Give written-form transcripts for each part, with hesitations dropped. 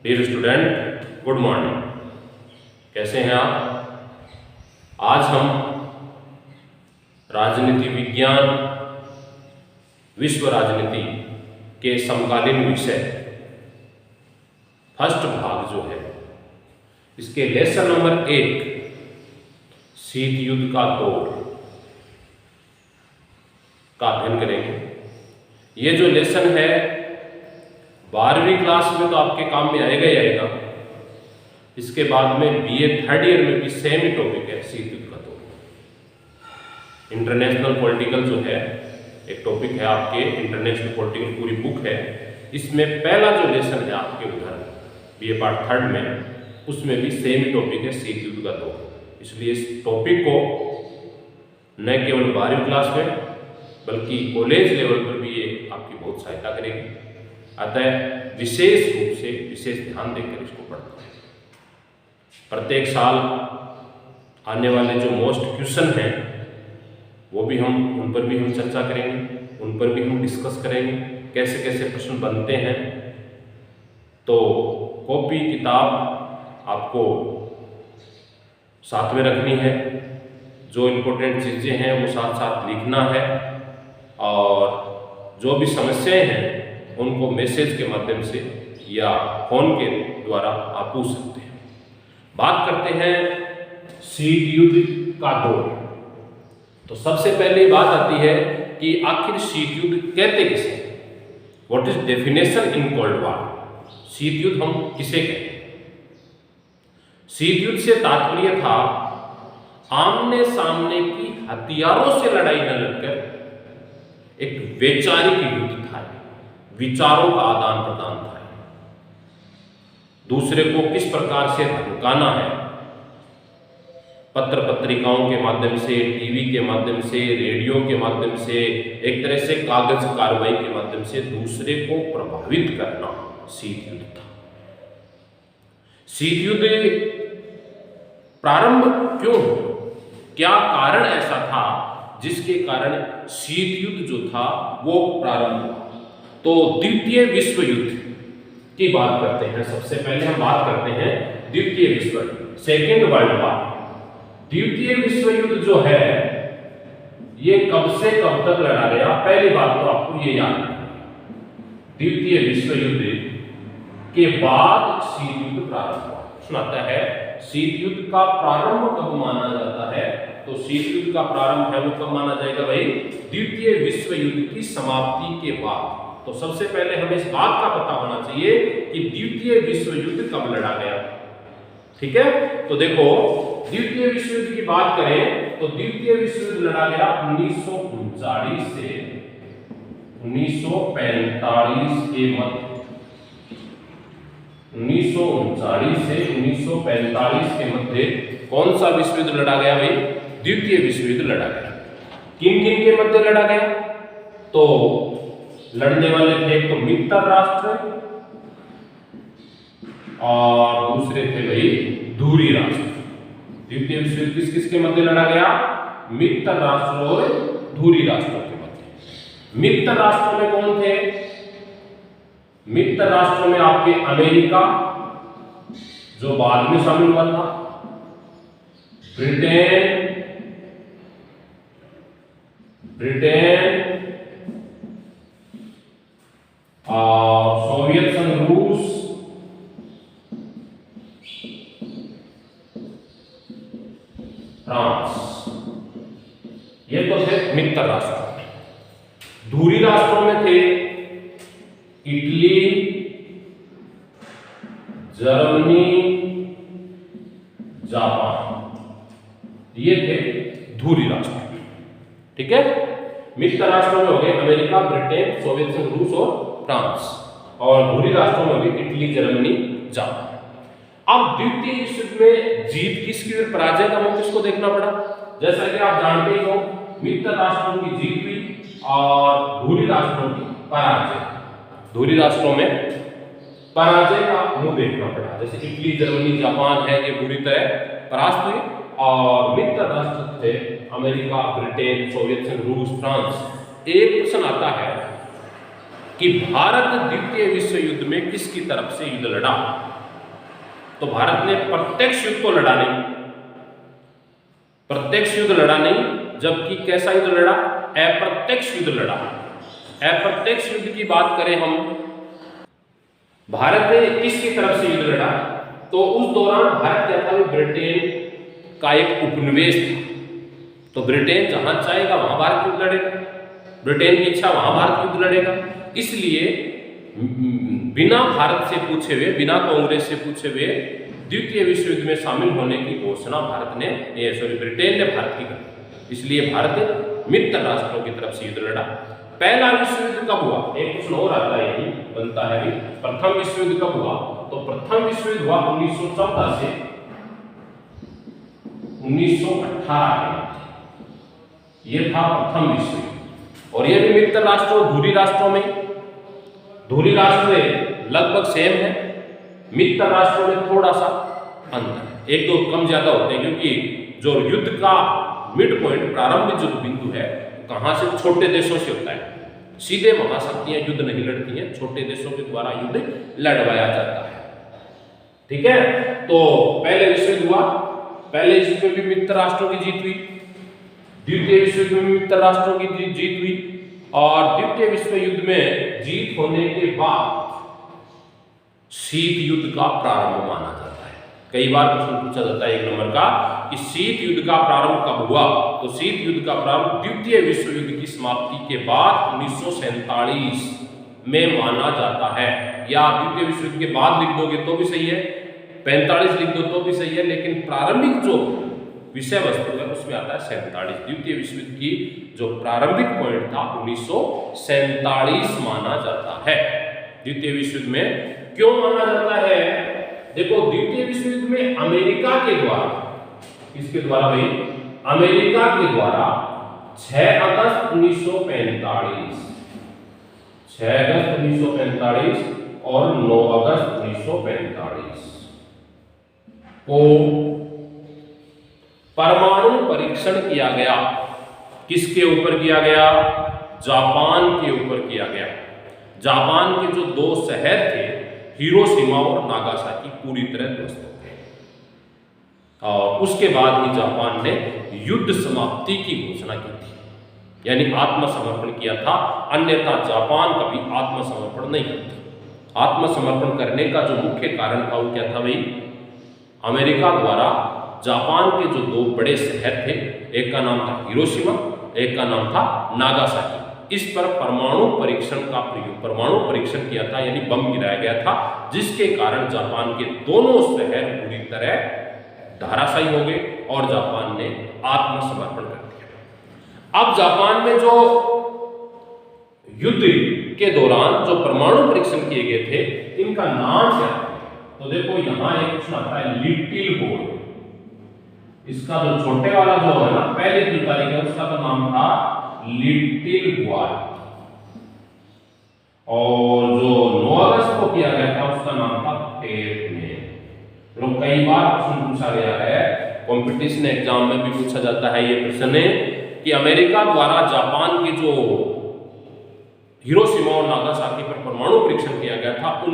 Dear student, good morning. कैसे हैं आप? आज हम राजनीति विज्ञान, विश्व राजनीति के समकालीन विषय फर्स्ट भाग जो है इसके लेसन नंबर 1 शीत युद्ध का दौर का अध्ययन करेंगे। ये जो लेसन है 12वीं क्लास में तो आपके काम में आएगा ही आएगा। इसके बाद में बीए थर्ड ईयर में भी सेम ही टॉपिक है, शीत युद्ध का दौर। इंटरनेशनल पॉलिटिकल जो है एक टॉपिक है आपके, इंटरनेशनल पॉलिटिकल पूरी बुक है। इसमें पहला जो लेसन है आपके उधर बीए पार्ट थर्ड में, उसमें भी सेम ही टॉपिक है, शीत युद्ध का दौर। इसलिए इस टॉपिक को न केवल 12वीं क्लास में बल्कि कॉलेज लेवल पर भी ये आपकी बहुत सहायता करेगी। अतः विशेष रूप से विशेष ध्यान देकर इसको पढ़ना है। प्रत्येक साल आने वाले जो मोस्ट क्वेश्चन हैं वो भी उन पर भी हम चर्चा करेंगे, उन पर भी हम डिस्कस करेंगे कैसे कैसे प्रश्न बनते हैं। तो कॉपी किताब आपको साथ में रखनी है, जो इम्पोर्टेंट चीज़ें हैं वो साथ साथ लिखना है, और जो भी समस्याएं हैं उनको मैसेज के माध्यम से या फोन के द्वारा आप पूछ सकते हैं। बात करते हैं शीत युद्ध का दौर। तो सबसे पहले बात आती है कि आखिर शीत युद्ध कहते किसे? What is definition in cold war? शीत युद्ध हम किसे कहते? शीत युद्ध से तात्पर्य था आमने सामने की हथियारों से लड़ाई न लड़कर एक वैचारिक युद्ध था, विचारों का आदान प्रदान था। दूसरे को किस प्रकार से धमकाना है, पत्र पत्रिकाओं के माध्यम से, टीवी के माध्यम से, रेडियो के माध्यम से, एक तरह से कागज कार्रवाई के माध्यम से दूसरे को प्रभावित करना शीत युद्ध था। शीत युद्ध प्रारंभ क्यों हुआ? क्या कारण ऐसा था जिसके कारण शीत युद्ध जो था वो प्रारंभ हुआ? तो द्वितीय विश्व युद्ध की बात करते हैं। सबसे पहले हम बात करते हैं द्वितीय विश्व युद्ध, सेकेंड वर्ल्ड वॉर। द्वितीय विश्व युद्ध जो है ये कब से कब तक लड़ा गया? पहली बात तो आपको ये याद रखना, द्वितीय विश्व युद्ध के बाद शीत युद्ध प्रारंभ हुआ। सुनाता है शीत युद्ध का प्रारंभ कब माना जाता है? तो शीत युद्ध का प्रारंभ है वो कब माना जाएगा भाई? द्वितीय विश्व युद्ध की समाप्ति के बाद। तो सबसे पहले हमें इस बात का पता होना चाहिए कि द्वितीय विश्व युद्ध कब लड़ा गया। ठीक है, तो देखो द्वितीय विश्व युद्ध की बात करें तो द्वितीय विश्व युद्ध लड़ा गया 1939 से 1945 के मध्य। 1939 से 1945 के मध्य कौन सा विश्व युद्ध लड़ा गया भाई? द्वितीय विश्व युद्ध लड़ा गया। किन किन के मध्य लड़ा गया? तो लड़ने वाले थे एक तो मित्र राष्ट्र और दूसरे थे भाई दूरी राष्ट्र। द्वितीय विश्व युद्ध किस किस के मध्य लड़ा गया? मित्र राष्ट्र और दूरी राष्ट्रों के मध्य। मित्र राष्ट्रों में कौन थे? मित्र राष्ट्रों में आपके अमेरिका जो बाद में शामिल हुआ था, ब्रिटेन और सोवियत संघ रूस, फ्रांस, ये तो थे मित्र राष्ट्र। दूरी राष्ट्रों में थे इटली, जर्मनी, जापान, ये थे दूरी राष्ट्र। ठीक है, मित्र राष्ट्रों में हो गए अमेरिका, ब्रिटेन, सोवियत संघ, रूस और फ्रांस, और दूरी राष्ट्रों में भी इटली, जर्मनी, जापान। अब द्वितीय विश्व युद्ध में जीत किसकी और पराजय का मुख किसको देखना पड़ा? जैसा कि आप जानते ही हो, मित्र राष्ट्रों की जीत हुई और दूरी राष्ट्रों की पराजय। दूरी राष्ट्रों में पराजय का मुंह देखना पड़ा। जैसे इटली, जर्मनी, जापान है, ये बुरी तरह परास्त हुए, और मित्र राष्ट्र थे अमेरिका, ब्रिटेन, सोवियत संघ, रूस, फ्रांस। एक प्रश्न आता है कि भारत द्वितीय विश्व युद्ध में किसकी तरफ से युद्ध लड़ा? तो भारत ने प्रत्यक्ष युद्ध तो लड़ा नहीं, प्रत्यक्ष युद्ध लड़ा नहीं, जबकि कैसा युद्ध लड़ा? अप्रत्यक्ष युद्ध लड़ा। अप्रत्यक्ष युद्ध की बात करें हम, भारत ने किसकी तरफ से युद्ध लड़ा? तो उस दौरान भारत क्या था? ब्रिटेन का एक उपनिवेश था। तो ब्रिटेन जहां चाहेगा वहां भारत युद्ध लड़ेगा, ब्रिटेन की इच्छा वहां भारत युद्ध लड़ेगा। इसलिए बिना भारत से पूछे हुए, बिना कांग्रेस से पूछे हुए द्वितीय विश्व युद्ध में शामिल होने की घोषणा ब्रिटेन ने भारत की कर। इसलिए भारत मित्र राष्ट्रों की तरफ से युद्ध लड़ा। पहला विश्व युद्ध कब हुआ? एक प्रश्न और आता है, यही बनता है भी, प्रथम विश्व युद्ध कब हुआ? तो प्रथम विश्व युद्ध हुआ 1914 से 1918 के। ये था प्रथम विश्व युद्ध, और ये भी मित्र राष्ट्रों, धुरी राष्ट्रों में, धुरी राष्ट्र लगभग सेम है, मित्र राष्ट्रों में थोड़ा सा अंतर, एक दो कम ज्यादा होते हैं, क्योंकि जो युद्ध का मिड पॉइंट, प्रारंभिक जो बिंदु है, कहां से? छोटे देशों से होता है। सीधे महाशक्तियां युद्ध नहीं लड़ती हैं, छोटे देशों के द्वारा युद्ध लड़वाया जाता है। ठीक है, तो पहले विश्व युद्ध हुआ, पहले विश्व युद्ध में भी मित्र राष्ट्रों की जीत हुई, द्वितीय विश्व युद्ध में मित्र राष्ट्रों की जीत हुई, और द्वितीय विश्व युद्ध में जीत होने के बाद शीत युद्ध का प्रारंभ माना जाता है। कई बार प्रश्न पूछा जाता है 1 नंबर का कि शीत युद्ध का प्रारंभ कब हुआ? तो शीत युद्ध का प्रारंभ द्वितीय विश्व युद्ध की समाप्ति के बाद 1947 में माना जाता है। या द्वितीय विश्व युद्ध के बाद लिख दोगे तो भी सही है, 45 लिख दो तो भी सही है, लेकिन प्रारंभिक जो विषय वस्तु है उसमें आता है 47। द्वितीय विश्व युद्ध की जो प्रारंभिक पॉइंट था 1947 माना जाता है। द्वितीय विश्व युद्ध में क्यों माना जाता है? देखो, द्वितीय विश्व युद्ध में अमेरिका के द्वारा, किसके द्वारा भाई? अमेरिका के द्वारा 6 अगस्त 1945, 6 अगस्त 1945 और 9 अगस्त 1945 को परमाणु परीक्षण किया गया। किसके ऊपर किया गया? जापान के ऊपर किया गया। जापान के जो 2 शहर थे, हिरोशिमा और नागासाकी, पूरी तरह ध्वस्त हो गए, और उसके बाद ही जापान ने युद्ध समाप्ति की घोषणा की थी, यानी आत्मसमर्पण किया था। अन्यथा जापान कभी आत्मसमर्पण नहीं करता। आत्मसमर्पण करने का जो मुख्य कारण था वो क्या था भाई? अमेरिका द्वारा जापान के जो 2 बड़े शहर थे, एक का नाम था हिरोशिमा, एक का नाम था नागासाकी, इस पर परमाणु परीक्षण का प्रयोग, परमाणु परीक्षण किया था, यानी बम गिराया गया था, जिसके कारण जापान के दोनों शहर पूरी तरह धराशायी हो गए और जापान ने आत्मसमर्पण कर दिया। अब जापान में जो युद्ध के दौरान जो परमाणु परीक्षण किए गए थे, इनका नाम क्या है? तो देखो, यहां एक प्रश्न आता है, लिटिल बोय। इसका जो छोटे वाला जो है ना, पहली 2 तारीख है, उसका तो नाम था लिटिल बॉय, और जो 9 अगस्त को किया गया था उसका नाम था टेप मैन। लोग कई बार प्रश्न पूछा गया है, कंपटीशन एग्जाम में भी पूछा जाता है ये प्रश्न कि अमेरिका द्वारा जापान के जो हिरोशिमा और नागासाकी पर परमाणु परीक्षण किया गया था, उन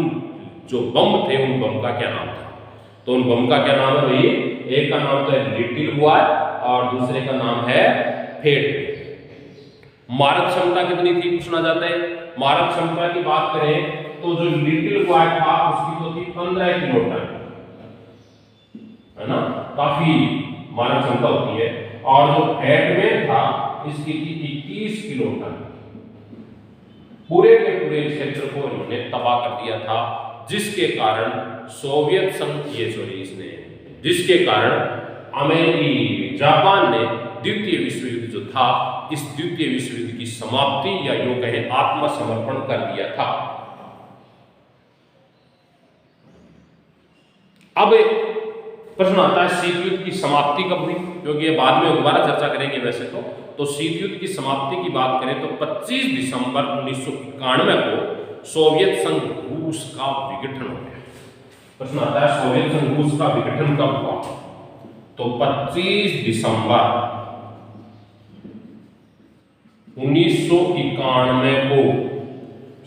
जो बम थे, उन बम का क्या नाम था? तो उन बम का क्या नाम है भाई? एक का नाम तो है लिटिल बॉय और दूसरे का नाम है फेट। मारक क्षमता कितनी थी पूछना जाता है। मारक क्षमता की बात करें तो जो लिटिल बॉय था उसकी तो थी 15 किलोटन, है ना, काफी मारक क्षमता होती है, और जो फेट में था इसकी थी 21 किलोटन। पूरे के पूरे क्षेत्र को इन्होंने तबाह कर दिया था, जिसके कारण सोवियत संघ जिसके कारण जापान ने द्वितीय विश्व युद्ध जो था, इस द्वितीय विश्व युद्ध की समाप्ति या यूं कहें आत्मसमर्पण कर दिया था। अब प्रश्न आता है शीत युद्ध की समाप्ति कब हुई, क्योंकि ये बाद में दोबारा चर्चा करेंगे वैसे तो शीत युद्ध की समाप्ति की बात करें तो 25 दिसंबर 1991 को सोवियत संघ रूस का विघटन हो गया। प्रश्न आता है सोवियत संघ रूस का विघटन कब हुआ? तो 25 दिसंबर 1991 को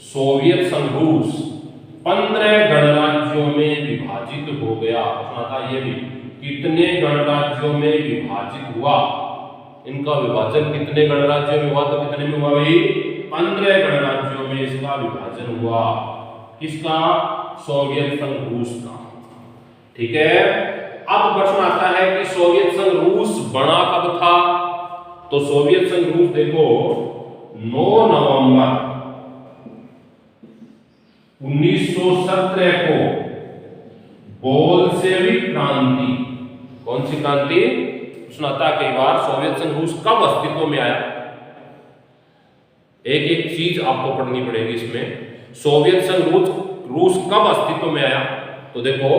सोवियत संघ रूस 15 गणराज्यों में विभाजित हो गया। प्रश्न आता ये भी, कितने गणराज्यों में विभाजित हुआ, इनका विभाजन कितने गणराज्यों में हुआ, तो कितने में हुआ भाई, 15 गणराज्यों में इसका विभाजन हुआ। किसका, सोवियत संघ रूस का। ठीक है, अब प्रश्न आता है कि सोवियत संघ रूस बना कब था, तो सोवियत संघ रूस देखो 9 नवंबर 1917 को बोल्शेविक क्रांति, कौन सी क्रांति, सुनाता कई बार, सोवियत संघ रूस कब अस्तित्व में आया, एक एक चीज आपको पढ़नी पड़ेगी इसमें। सोवियत संघ रूस कब अस्तित्व में आया, तो देखो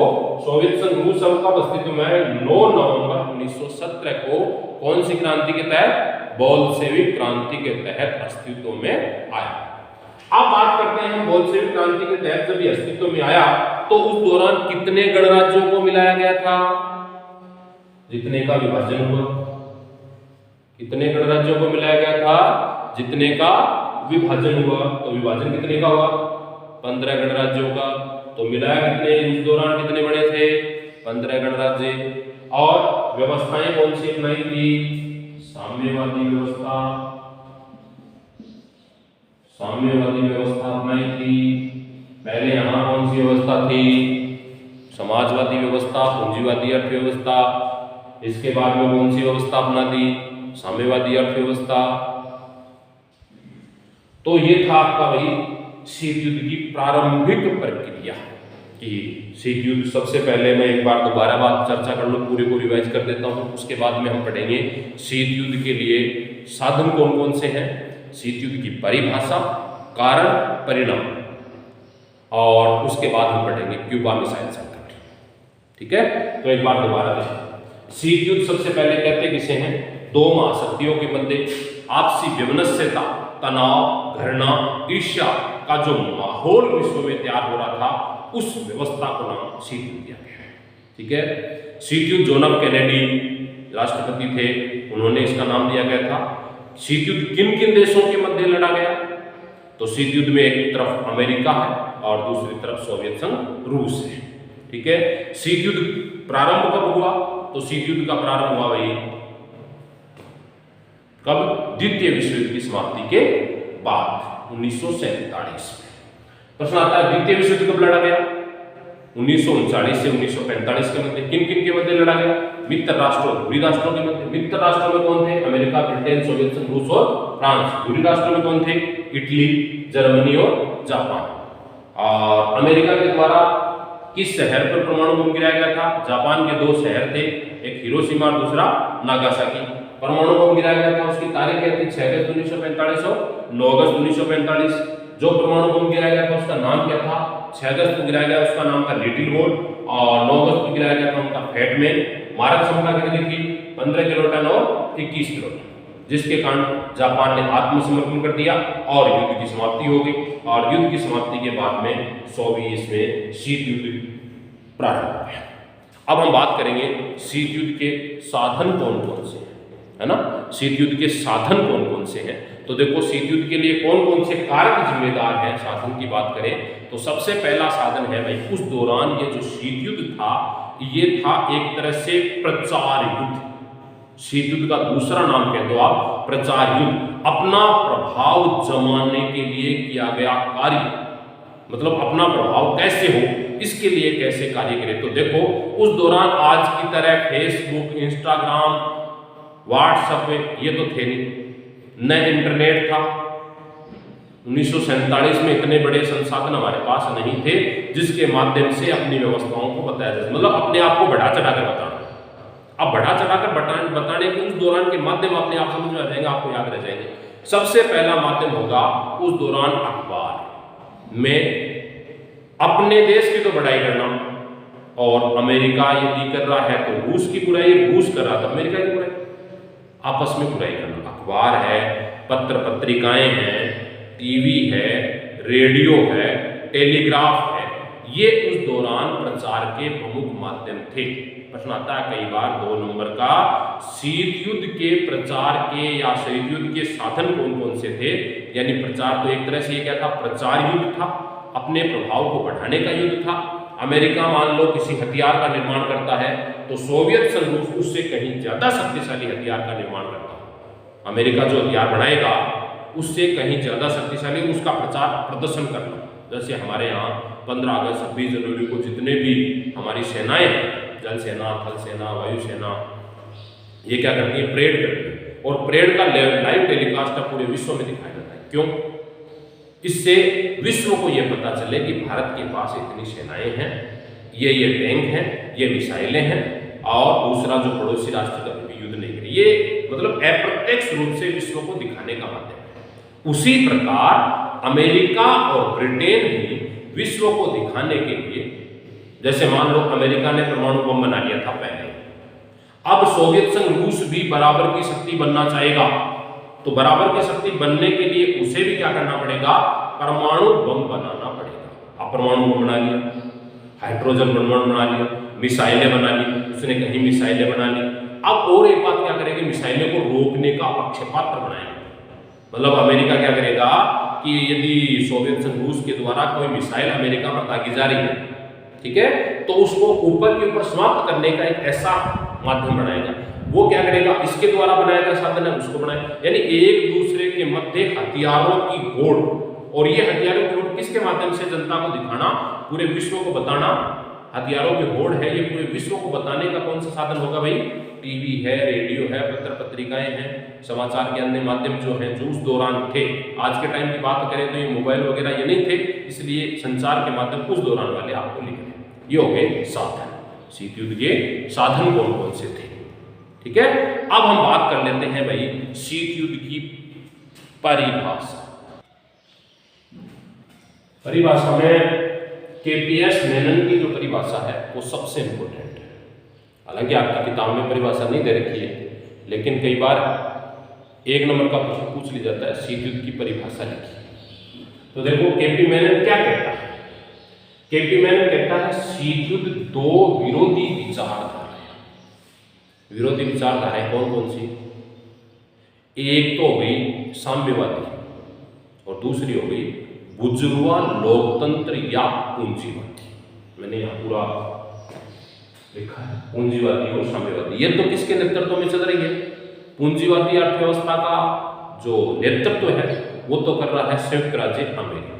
सोवियत संघ रूस कब अस्तित्व में आया, 9 नवंबर 1917 को कौन सी क्रांति के तहत, बोल्शेविक क्रांति के तहत अस्तित्व में आया। अब बात करते हैं बोल्शेविक क्रांति के तहत जब ये अस्तित्व में आया तो उस दौरान कितने गणराज्यों को मिलाया गया था, जितने का विभाजन हुआ, कितने गणराज्यों को मिलाया गया था, जितने का विभाजन हुआ, तो विभाजन कितने का हुआ, 15 गणराज्यों का, तो मिलाया कितने, उस दौरान कितने बने थे, 15 गणराज्य। और व्यवस्थाएं कौन सी अपनाई थी, साम्यवादी व्यवस्था, साम्यवादी व्यवस्था अपनाई थी। पहले यहां कौन सी व्यवस्था थी, समाजवादी व्यवस्था, पूंजीवादी अर्थव्यवस्था। इसके बाद में कौन सी व्यवस्था अपना दी, साम्यवादी अर्थव्यवस्था। तो ये था आपका भाई शीत युद्ध की प्रारंभिक प्रक्रिया। कि शीत युद्ध, सबसे पहले मैं एक बार दोबारा बात चर्चा कर लूं, पूरी को रिवाइज कर देता हूं, उसके बाद में हम पढ़ेंगे शीत युद्ध के लिए साधन कौन कौन से हैं, शीत युद्ध की परिभाषा, कारण, परिणाम, और उसके बाद हम पढ़ेंगे क्यूबा मिसाइल संकट। ठीक है, तो एक बार दोबारा देखें। शीत युद्ध सबसे पहले कहते किसे हैं, दो महाशक्तियों के मध्य आपसी वैमनस्यता, तनाव, घृणा, ईर्ष्या का जो माहौल विश्व में तैयार हो रहा था, उस व्यवस्था को नाम शीत युद्ध दिया गया है। ठीक है, शीत युद्ध जॉन एफ कैनेडी राष्ट्रपति थे, उन्होंने इसका नाम दिया गया था। शीत युद्ध किन किन देशों के मध्य लड़ा गया, तो शीत युद्ध में एक तरफ अमेरिका है और दूसरी तरफ सोवियत संघ रूस है। ठीक है, शीत युद्ध प्रारंभ कब हुआ, तो शीत युद्ध का प्रारंभ हुआ भाई कब, द्वितीय विश्व युद्ध की समाप्ति के बाद 1947 में। प्रश्न आता है द्वितीय विश्व युद्ध कब लड़ा गया, 1939 से 1945 के मध्य। किन किन के मध्य लड़ा गया, मित्र राष्ट्रों, धुरी राष्ट्रों के मध्य। मित्र राष्ट्रों में कौन थे, अमेरिका, ब्रिटेन, सोवियत संघ, रूस और फ्रांस। धुरी राष्ट्रों में कौन थे, इटली, जर्मनी और जापान। और अमेरिका के द्वारा किस शहर पर परमाणु बम गिराया गया था, जापान के 2 शहर थे, एक हिरोशिमा और दूसरा नागासाकी। परमाणु बम गिराया गया था, उसकी तारीख क्या थी, 6 अगस्त 1945 और 9 अगस्त 1945। जो परमाणु बम गिराया गया था उसका नाम क्या था, 6 अगस्त को गिराया गया उसका नाम था लिटिल बोर्ड, और 9 अगस्त को गिराया गया था उनका फैटमैन। मारक क्षमता कितनी थी, 15 किलोटन और 21 किलोटन, जिसके कारण जापान ने आत्मसमर्पण कर दिया और युद्ध की समाप्ति हो गई। और युद्ध की समाप्ति के बाद में 120 में शीत युद्ध प्रारंभ हो गया। अब हम बात करेंगे शीत युद्ध के साधन कौन कौन से हैं, है ना, शीत युद्ध के साधन कौन कौन से हैं। तो देखो शीत युद्ध के लिए कौन कौन से कारक जिम्मेदार हैं, साधन की बात करें तो सबसे पहला साधन है भाई, उस दौरान ये जो शीत युद्ध था, ये था एक तरह से प्रचार युद्ध। शीत युद्ध का दूसरा नाम कह दो आप प्रचार युद्ध। अपना प्रभाव जमाने के लिए किया गया कार्य, मतलब अपना प्रभाव कैसे हो इसके लिए कैसे कार्य करे। तो देखो उस दौरान आज की तरह फेसबुक, इंस्टाग्राम, व्हाट्सएप में ये तो थे नहीं, न इंटरनेट था। 1947 में इतने बड़े संसाधन हमारे पास नहीं थे जिसके माध्यम से अपनी व्यवस्थाओं को बताया जाए, मतलब अपने आप को बढ़ा चढ़ा कर बताना। अब बढ़ा चढ़ा कर बताने के उस दौरान के माध्यम अपने आप समझ में आ जाएंगे, आपको याद रह जाएंगे। सबसे पहला माध्यम होगा उस दौरान अखबार में अपने देश की तो बढ़ाई करना, और अमेरिका यदि कर रहा है तो रूस की बुराई, रूस कर रहा था अमेरिका की बुराई, आपस में बुराई करना। अखबार है, पत्र पत्रिकाएं हैं, टीवी है, रेडियो है, टेलीग्राफ है, ये उस दौरान प्रचार के प्रमुख माध्यम थे। प्रश्न आता है कई बार 2 नंबर का, शीत युद्ध के प्रचार के या शीत युद्ध के साधन कौन कौन से थे। यानी प्रचार तो एक तरह से ये क्या था, प्रचार युद्ध था, अपने प्रभाव को बढ़ाने का युद्ध था। अमेरिका मान लो किसी हथियार का निर्माण करता है तो सोवियत संघ उससे कहीं ज्यादा शक्तिशाली हथियार का निर्माण करता है। अमेरिका जो हथियार बनाएगा उससे कहीं ज्यादा शक्तिशाली, उसका प्रचार प्रदर्शन करना। जैसे हमारे यहाँ 15 अगस्त 26 जनवरी को जितने भी हमारी सेनाएं हैं, जल सेना, थल सेना, वायु सेना, ये क्या करती है, परेड करती है, और परेड का लाइव टेलीकास्ट पूरे विश्व में दिखाया जाता है। क्यों? इससे विश्व को यह पता चले कि भारत के पास इतनी सेनाएं हैं, ये टैंक हैं, ये मिसाइलें हैं, और दूसरा जो पड़ोसी राष्ट्र कभी भी युद्ध नहीं करे। ये मतलब अप्रत्यक्ष रूप से विश्व को दिखाने का माध्यम है। उसी प्रकार अमेरिका और ब्रिटेन भी विश्व को दिखाने के लिए, जैसे मान लो अमेरिका ने परमाणु बम बना लिया था पहले, अब सोवियत संघ रूस भी बराबर की शक्ति बनना चाहेगा, तो बराबर की शक्ति बनने के लिए उसे भी क्या करना पड़ेगा, परमाणु बम बनाना पड़ेगा। अब परमाणु बम बना लिया, हाइड्रोजन बम बना लिया, मिसाइलें बना ली, उसने कहीं मिसाइलें बना ली। अब और एक बात क्या करेंगे, मिसाइलें को रोकने का पक्षपात्र बनाएंगे। मतलब अमेरिका क्या करेगा कि यदि सोवियत संघ रूस के द्वारा कोई मिसाइल अमेरिका पर दागी जा रही है, ठीक है, तो उसको ऊपर के ऊपर समाप्त करने का एक ऐसा माध्यम बनाएगा। वो क्या करेगा, इसके द्वारा बनाया गया साधन है उसको बनाएगा। यानी एक दूसरे के मध्य हथियारों की होड़, और ये हथियारों की होड़ किसके माध्यम से, जनता को दिखाना, पूरे विश्व को बताना। हथियारों की होड़ है, ये पूरे विश्व को बताने का कौन सा साधन होगा भाई, टीवी है, रेडियो है, पत्र पत्रिकाएं हैं, समाचार के अन्य माध्यम जो हैं, जो उस दौरान थे। आज के टाइम की बात करें तो ये मोबाइल वगैरह ये नहीं थे, इसलिए संचार के माध्यम उस दौरान वाले आपको लिख रहे हैं। ये हो गए साधन, शीत युद्ध के साधन कौन कौन से थे, ठीक है। अब हम बात कर लेते हैं भाई शीत युद्ध की परिभाषा। परिभाषा में केपीएस मेनन की जो परिभाषा है वो सबसे इंपॉर्टेंट है। हालांकि आपकी किताब में परिभाषा नहीं दे रखी है, लेकिन कई बार 1 नंबर का प्रश्न पूछ लिया जाता है, शीत युद्ध की परिभाषा लिखी। तो देखो केपी मेनन क्या कहता है। केपी मेनन कहता है शीत युद्ध दो विरोधी विचारधाराएं। विरोधी विचारधाराएं कौन कौन सी, एक तो हो गई साम्यवादी और दूसरी हो गई बुर्जुआ लोकतंत्र या पूंजीवादी। मैंने यहाँ पूरा लिखा है, पूंजीवादी और साम्यवादी। ये तो किसके नेतृत्व में चल रही है, पूंजीवादी अर्थव्यवस्था का जो नेतृत्व है वो तो कर रहा है संयुक्त राज्य अमेरिका,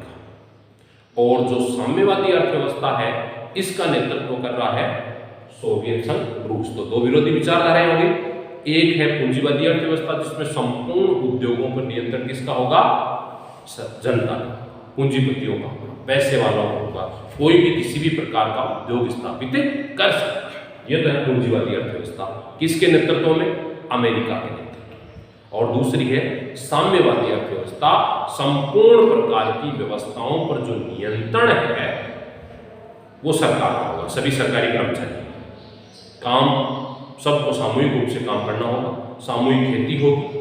और जो साम्यवादी अर्थव्यवस्था है इसका नेतृत्व कर रहा है सोवियत संघ रूस। तो दो विरोधी विचारधाराएं होंगी। एक है पूंजीवादी अर्थव्यवस्था जिसमें संपूर्ण उद्योगों पर नियंत्रण किसका होगा, जनता का, पूंजीपतियों का, पैसे वालों का होगा। कोई भी किसी भी प्रकार का उद्योग स्थापित कर सकता है। यह तो है पूंजीवादी अर्थव्यवस्था, किसके नेतृत्व में, अमेरिका के नेतृत्व। और दूसरी है साम्यवादी अर्थव्यवस्था, संपूर्ण प्रकार की व्यवस्थाओं पर जो नियंत्रण है वो सरकार का होगा। सभी सरकारी कर्मचारी, काम सबको सामूहिक रूप से काम करना होगा, सामूहिक खेती होगी,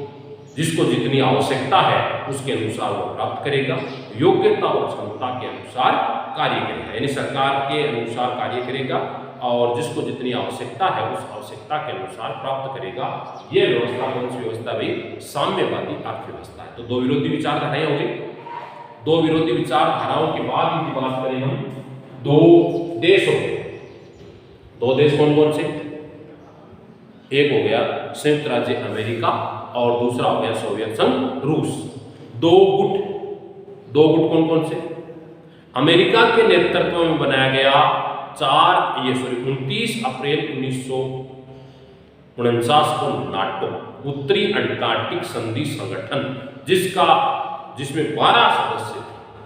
जिसको जितनी आवश्यकता है उसके अनुसार वो प्राप्त करेगा, योग्यता और क्षमता के अनुसार कार्य करेगा। यानी सरकार के अनुसार कार्य करेगा और जिसको जितनी आवश्यकता है उस आवश्यकता के अनुसार प्राप्त करेगा। ये व्यवस्था कौन सी व्यवस्था भाई, साम्यवादी अर्थव्यवस्था है। तो दो विरोधी विचारधाराएं होंगी। दो विरोधी विचारधाराओं के बाद यदि बात करें हम, दो देश हो गए। दो देश कौन कौन से, एक हो गया संयुक्त राज्य अमेरिका और दूसरा हो गया सोवियत संघ रूस। दो गुट कौन कौन से, अमेरिका के नेतृत्व में बनाया गया 29 अप्रैल 1949 को नाटो, उत्तरी अंटार्कटिक संधि संगठन, जिसमें 12 सदस्य थे,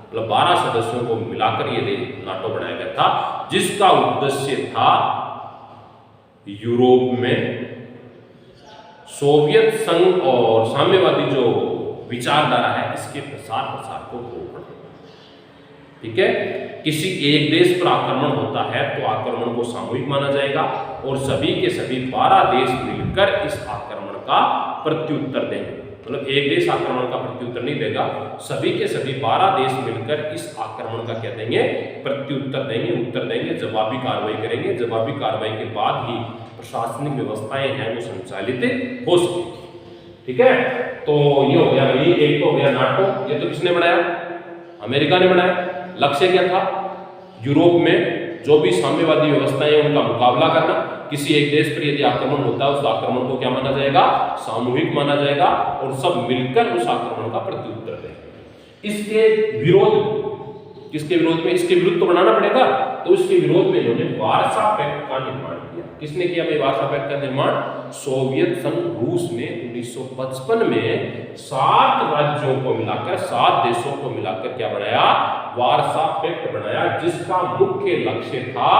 मतलब 12 सदस्यों को मिलाकर ये नाटो बनाया गया था, जिसका उद्देश्य था यूरोप में सोवियत संघ और साम्यवादी जो विचारधारा है इसके प्रसार को रोकना। ठीक है, किसी एक देश पर आक्रमण होता है तो आक्रमण को सामूहिक माना जाएगा और सभी के सभी 12 देश मिलकर इस आक्रमण का प्रत्युत्तर देंगे। मतलब एक देश आक्रमण का प्रत्युत्तर नहीं देगा, सभी के सभी 12 देश मिलकर इस आक्रमण का क्या देंगे, प्रत्युत्तर देंगे, उत्तर देंगे, जवाबी कार्रवाई करेंगे। जवाबी कार्रवाई के बाद ही प्रशासनिक व्यवस्थाएं हैं वो संचालित हो सकेगी। ठीक है, तो ये हो गया भाई, एक तो हो गया नाटो, ये तो किसने बनाया, अमेरिका ने बनाया। लक्ष्य क्या था, यूरोप में जो भी साम्यवादी व्यवस्थाएं हैं उनका मुकाबला करना। किसी एक देश पर यदि आक्रमण होता है, उस आक्रमण को क्या माना जाएगा? सामूहिक माना जाएगा, और सब मिलकर उस आक्रमण का प्रत्युत्तर देंगे। इसके विरोध, किसके विरोध में? इसके विरुद्ध तो बनाना पड़ेगा, तो इसके विरोध में इन्होंने वार्सा पैक्ट का निर्माण किया। किसने किया भाई वार्सा पैक्ट का निर्माण? सोवियत संघ रूस ने 1955 में 7 राज्यों को मिलाकर, 7 देशों को मिलाकर क्या बनाया? वार्सा पैक्ट बनाया, जिसका मुख्य लक्ष्य था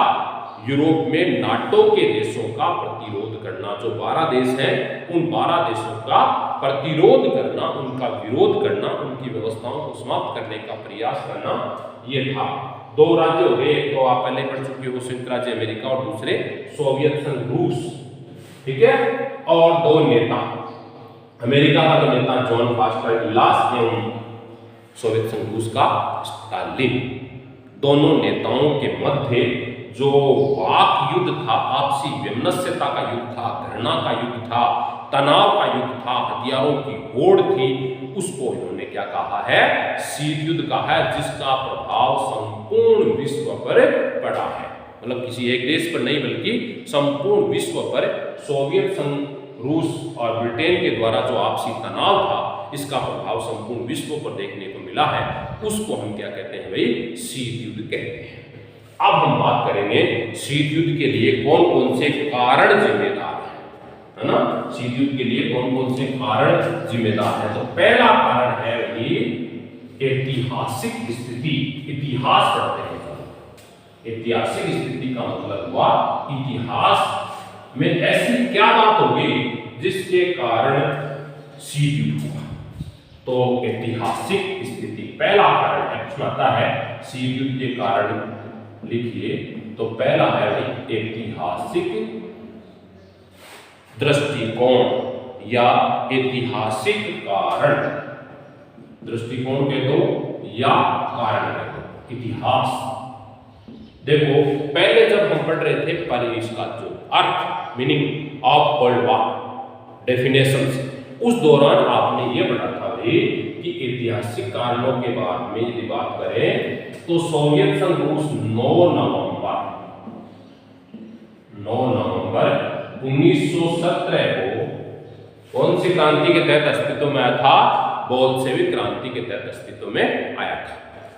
यूरोप में नाटो के देशों का प्रतिरोध करना। जो 12 देश हैं, उन 12 देशों का प्रतिरोध करना, उनका विरोध करना, उनकी व्यवस्थाओं को समाप्त करने का प्रयास करना, ये था। 2 राज्य हो गए, एक तो आप पहले पढ़ चुके हो संयुक्त राज्य अमेरिका, और दूसरे सोवियत संघ रूस, ठीक है। और 2 नेता, अमेरिका का तो नेता जॉन फास्टर डुलास एवं सोवियत संघ रूस का स्टालिन। दोनों नेताओं के मध्य जो वाक युद्ध था, आपसी वैमनस्यता का युद्ध था, घृणा का युद्ध था, तनाव का युद्ध था, हथियारों की होड़ थी, उसको इन्होंने क्या कहा है? शीत युद्ध कहा है, जिसका प्रभाव संपूर्ण विश्व पर पड़ा है। मतलब किसी एक देश पर नहीं, बल्कि संपूर्ण विश्व पर सोवियत संघ, रूस और ब्रिटेन के द्वारा जो आपसी तनाव था, इसका प्रभाव संपूर्ण विश्व पर देखने को मिला है। उसको हम क्या कहते हैं भाई? शीत युद्ध कहते हैं। अब हम बात करेंगे शीत युद्ध के लिए कौन कौन से कारण जिम्मेदार है ना? शीत युद्ध के लिए कौन कौन से कारण जिम्मेदार है? तो पहला कारण है वही ऐतिहासिक स्थिति। इतिहास पढ़ते हैं। ऐतिहासिक स्थिति का मतलब हुआ इतिहास में ऐसी क्या बात हो गई जिसके कारण शीत युद्ध हुआ। तो ऐतिहासिक स्थिति पहला कारण है। प्रश्न आता है शीत युद्ध के कारण लिखिए, तो पहला है ऐतिहासिक दृष्टिकोण या ऐतिहासिक कारण। दृष्टिकोण कह दो या कारण कह दो। इतिहास देखो, पहले जब हम पढ़ रहे थे पेरिस का जो अर्थ, meaning of world war definition से, उस दौरान आपने ये पढ़ा था भाई कि ऐतिहासिक कारणों के बाद में यदि बात करें तो सोवियत संघ रूस 9 नवंबर 1917 को कौन सी क्रांति के तहत अस्तित्व में आया था? बोल्शेविक क्रांति के तहत अस्तित्व में आया था।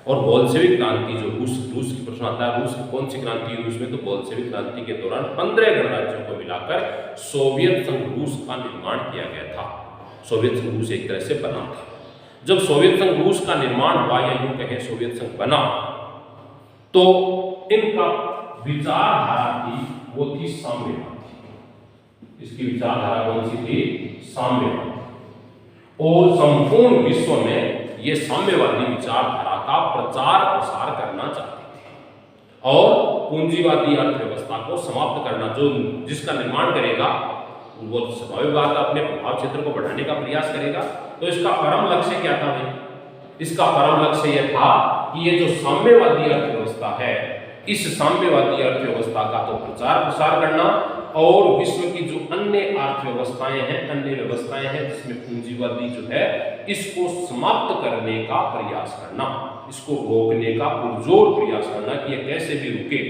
और बोल्शेविक क्रांति जो रूस की प्रश्न आता है, रूस की कौन सी क्रांति रूस में? तो बोल्शेविक क्रांति के दौरान 15 गणराज्यों को मिलाकर सोवियत संघ रूस का निर्माण किया गया था। सोवियत संघ रूस एक तरह से बना था। जब सोवियत संघ रूस का निर्माण हुआ, या यूं कहें सोवियत संघ बना, तो इनका विचारधारा थी वो थी साम्यवादी। इसकी विचारधारा कौन सी थी? साम्यवादी। और संपूर्ण विश्व में ये साम्यवादी विचारधारा का प्रचार प्रसार करना चाहते थे और पूंजीवादी अर्थव्यवस्था को समाप्त करना। जो जिसका निर्माण करेगा वो स्वाभाविक बात है अपने प्रभाव क्षेत्र को बढ़ाने का प्रयास करेगा। तो इसका परम लक्ष्य क्या था भाई? इसका परम लक्ष्य यह था कि ये जो साम्यवादी अर्थव्यवस्था है, इस साम्यवादी अर्थव्यवस्था का तो प्रचार प्रसार करना, और विश्व की जो अन्य अर्थव्यवस्थाएं हैं, अन्य व्यवस्थाएं हैं जिसमें पूंजीवादी जो है, इसको समाप्त करने का प्रयास करना, इसको रोकने का पुरजोर प्रयास करना कि ये कैसे भी रुके,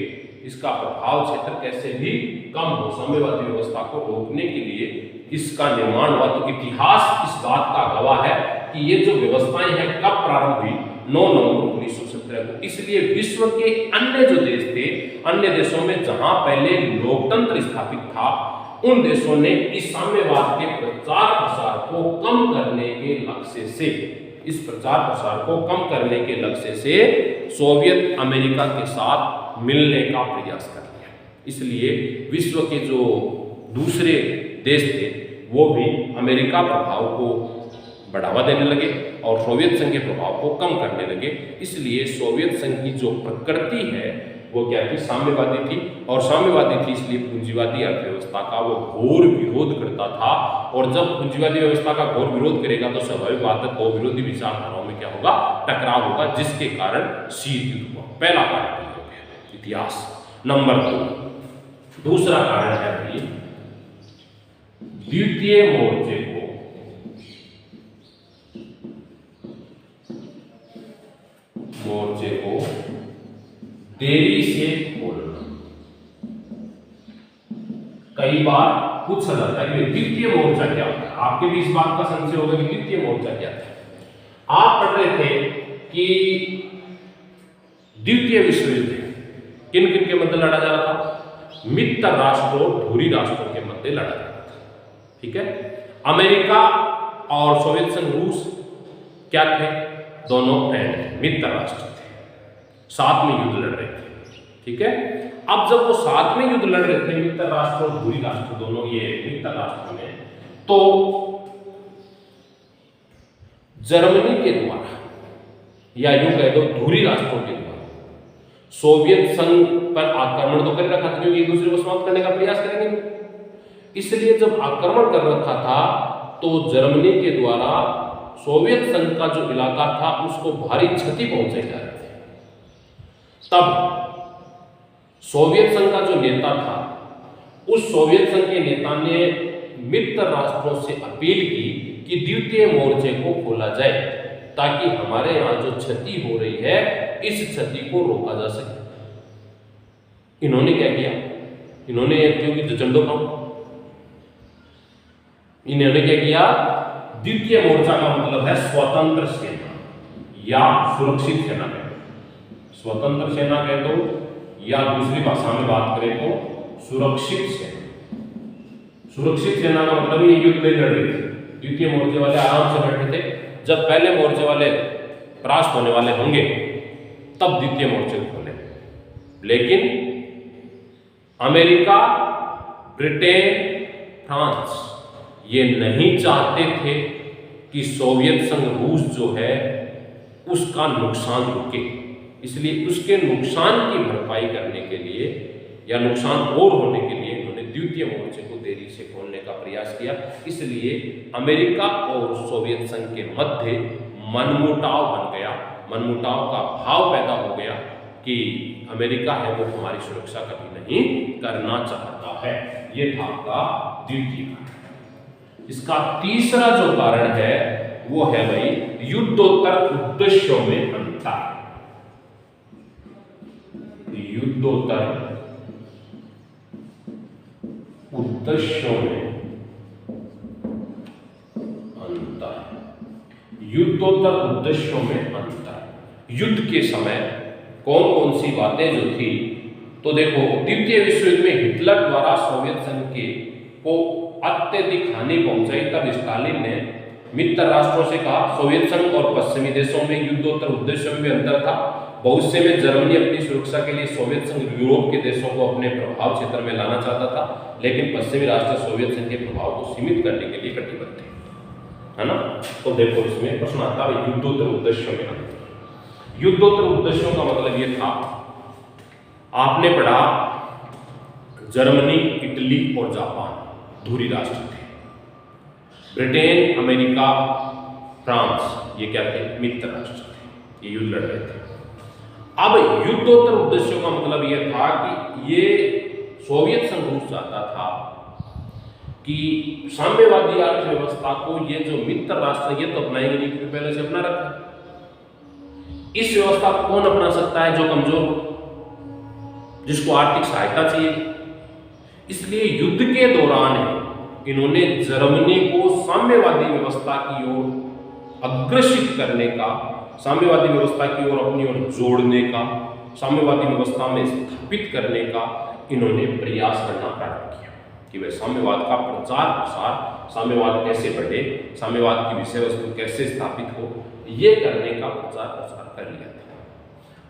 इसका प्रभाव क्षेत्र कैसे भी कम हो। साम्यवादी व्यवस्था को रोकने के लिए इसका निर्माण हुआ। तो इतिहास इस बात का गवाह है कि ये जो व्यवस्थाएं हैं कब प्रारंभ हुई? 9 नवंबर 1917 को। इसलिए विश्व के अन्य जो देश थे, अन्य देशों में जहां पहले लोकतंत्र स्थापित था, उन देशों ने इस साम्यवाद के प्रचार प्रसार को कम करने के लक्ष्य से, इस प्रचार प्रसार को कम करने के लक्ष्य से सोवियत अमेरिका के साथ मिलने का प्रयास कर लिया। इसलिए विश्व के जो दूसरे देश थे वो भी अमेरिका प्रभाव को बढ़ावा देने लगे और सोवियत संघ के प्रभाव को कम करने लगे। इसलिए सोवियत संघ की जो प्रकृति है वो क्या थी? साम्यवादी थी। और साम्यवादी थी इसलिए पूंजीवादी अर्थव्यवस्था का वो घोर विरोध करता था। और जब पूंजीवादी व्यवस्था का घोर विरोध करेगा तो स्वाभाविक बात है, दो विरोधी विचारधाराओं में क्या होगा? टकराव होगा, जिसके कारण शीत युद्ध हुआ। पहला कारण इतिहास। नंबर 2, दूसरा कारण है भाई द्वितीय मोर्चे को देरी से खोलना। कई बार पूछा जाता है कि द्वितीय मोर्चा क्या होता है। आपके भी इस बात का संशय होगा कि द्वितीय मोर्चा क्या है। आप पढ़ रहे थे कि द्वितीय विश्व युद्ध किन किन के मध्य लड़ा जा रहा था? मित्र राष्ट्रों, धुरी राष्ट्रों के मध्य लड़ा जा रहा था। ठीक है, अमेरिका और सोवियत संघ, रूस क्या थे? दोनों फ्रेंड थे, मित्र राष्ट्र थे, साथ में युद्ध लड़ रहे थे। ठीक है, अब जब वो साथ में युद्ध लड़ रहे थे, मित्र राष्ट्र और धुरी राष्ट्र दोनों, ये मित्र राष्ट्र में, तो जर्मनी के द्वारा या यूं कह दो धुरी राष्ट्रों के द्वारा सोवियत संघ पर आक्रमण तो कर रखा था, क्योंकि एक दूसरे को समाप्त करने का प्रयास करेंगे। इसलिए जब आक्रमण कर रखा था तो जर्मनी के द्वारा सोवियत संघ का जो इलाका था उसको भारी क्षति पहुंचाई जा रही थी। तब सोवियत संघ का जो नेता था, उस सोवियत संघ के नेता ने मित्र राष्ट्रों से अपील की कि द्वितीय मोर्चे को खोला जाए ताकि हमारे यहां जो क्षति हो रही है इस क्षति को रोका जा सके। इन्होंने क्या किया? इन्होंने क्योंकि झंडों का इन्होंने क्या किया? द्वितीय मोर्चा का मतलब है स्वतंत्र सेना या सुरक्षित सेना कह दो, स्वतंत्र सेना कह दो, या दूसरी भाषा में बात करें तो सुरक्षित सेना। सुरक्षित सेना का मतलब ये युद्ध नहीं लड़ रही थी। द्वितीय मोर्चे वाले आराम से बैठे थे, जब पहले मोर्चे वाले परास्त होने वाले होंगे तब द्वितीय मोर्चे को खोले। लेकिन अमेरिका, ब्रिटेन, फ्रांस ये नहीं चाहते थे कि सोवियत संघ रूस जो है उसका नुकसान रुके, इसलिए उसके नुकसान की भरपाई करने के लिए या नुकसान और होने के लिए उन्होंने द्वितीय मोर्चे को देरी से खोलने का प्रयास किया। इसलिए अमेरिका और सोवियत संघ के मध्य मनमुटाव बन गया, मनमुटाव का भाव पैदा हो गया कि अमेरिका है वो हमारी सुरक्षा कभी नहीं करना चाहता है। ये था आपका द्वितीय कारण। इसका तीसरा जो कारण है वो है भाई युद्धोत्तर उद्देश्यों में अंतर। युद्धोत्तर उद्देश्यों में अंतर। युद्धोत्तर उद्देश्यों में अंतर। युद्ध के समय कौन कौन सी बातें जो थी, तो देखो द्वितीय विश्व युद्ध में हिटलर द्वारा सोवियत संघ के को अत्यधिक हानि पहुंचाई। तब स्टालिन ने मित्र राष्ट्रों से कहा, सोवियत संघ और पश्चिमी देशों में युद्धोत्तर उद्देश्यों में भी अंतर था। भविष्य में जर्मनी अपनी सुरक्षा के लिए सोवियत संघ यूरोप के देशों को अपने प्रभाव क्षेत्र में लाना चाहता था, लेकिन पश्चिमी राष्ट्र सोवियत संघ के प्रभाव को सीमित करने के लिए कटिबद्ध थे, है ना। तो देखो इसमें प्रश्न आता है युद्धोत्तर उद्देश्यों में अंतर। युद्धोत्तर उद्देश्यों का मतलब ये था, आपने पढ़ा जर्मनी, इटली और जापान धुरी राष्ट्र थे। ब्रिटेन, अमेरिका, फ्रांस ये क्या थे? मित्र राष्ट्र थे, ये युद्ध लड़ रहे थे। अब युद्धोत्तर उद्देश्यों का मतलब यह था कि ये सोवियत संघ रूस चाहता था कि साम्यवादी अर्थव्यवस्था को ये जो मित्र राष्ट्र ये तो अपनाएंगे नहीं, क्योंकि पहले से अपना रखा। इस व्यवस्था को कौन अपना सकता है? जो कमजोर हो, जिसको आर्थिक सहायता चाहिए। इसलिए युद्ध के दौरान इन्होंने जर्मनी को साम्यवादी व्यवस्था की ओर अग्रसित करने का, साम्यवादी व्यवस्था की ओर अपनी ओर जोड़ने का, साम्यवादी व्यवस्था में स्थापित करने का इन्होंने प्रयास करना प्रारंभ किया कि वह साम्यवाद का प्रचार प्रसार, साम्यवाद कैसे बढ़े, साम्यवाद की विषय वस्तु कैसे स्थापित हो, ये करने का प्रचार प्रसार कर लिया था।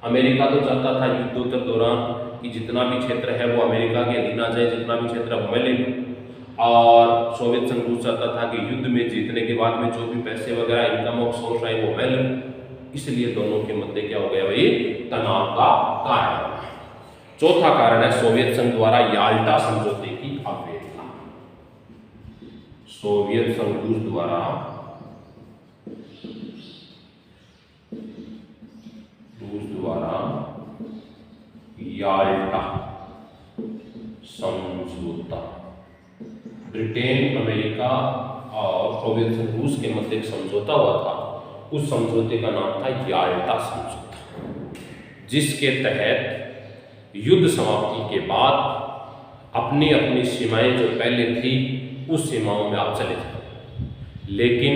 अमेरिका तो चाहता था युद्धोत्तर दौरान कि जितना भी क्षेत्र है वो अमेरिका के अधीन आ जाए, जितना भी क्षेत्र मैं ले लूँ, और सोवियत संघ रूस चाहता था कि युद्ध में जीतने के बाद में जो भी पैसे वगैरह इनकम ऑफ सोर्स आए वो मैं लूँ। इसलिए दोनों के मध्य क्या हो गया भाई? तनाव का कारण बना। चौथा कारण है सोवियत संघ द्वारा याल्टा समझौते की अवहेलना। सोवियत संघ रूस द्वारा याल्टा समझौता, ब्रिटेन, अमेरिका और सोवियत संघ रूस के मध्य एक समझौता हुआ था। उस समझौते का नाम था याल्टा समझौता, जिसके तहत युद्ध समाप्ति के बाद अपनी अपनी सीमाएं जो पहले थी उस सीमाओं में आप चले जाओ। लेकिन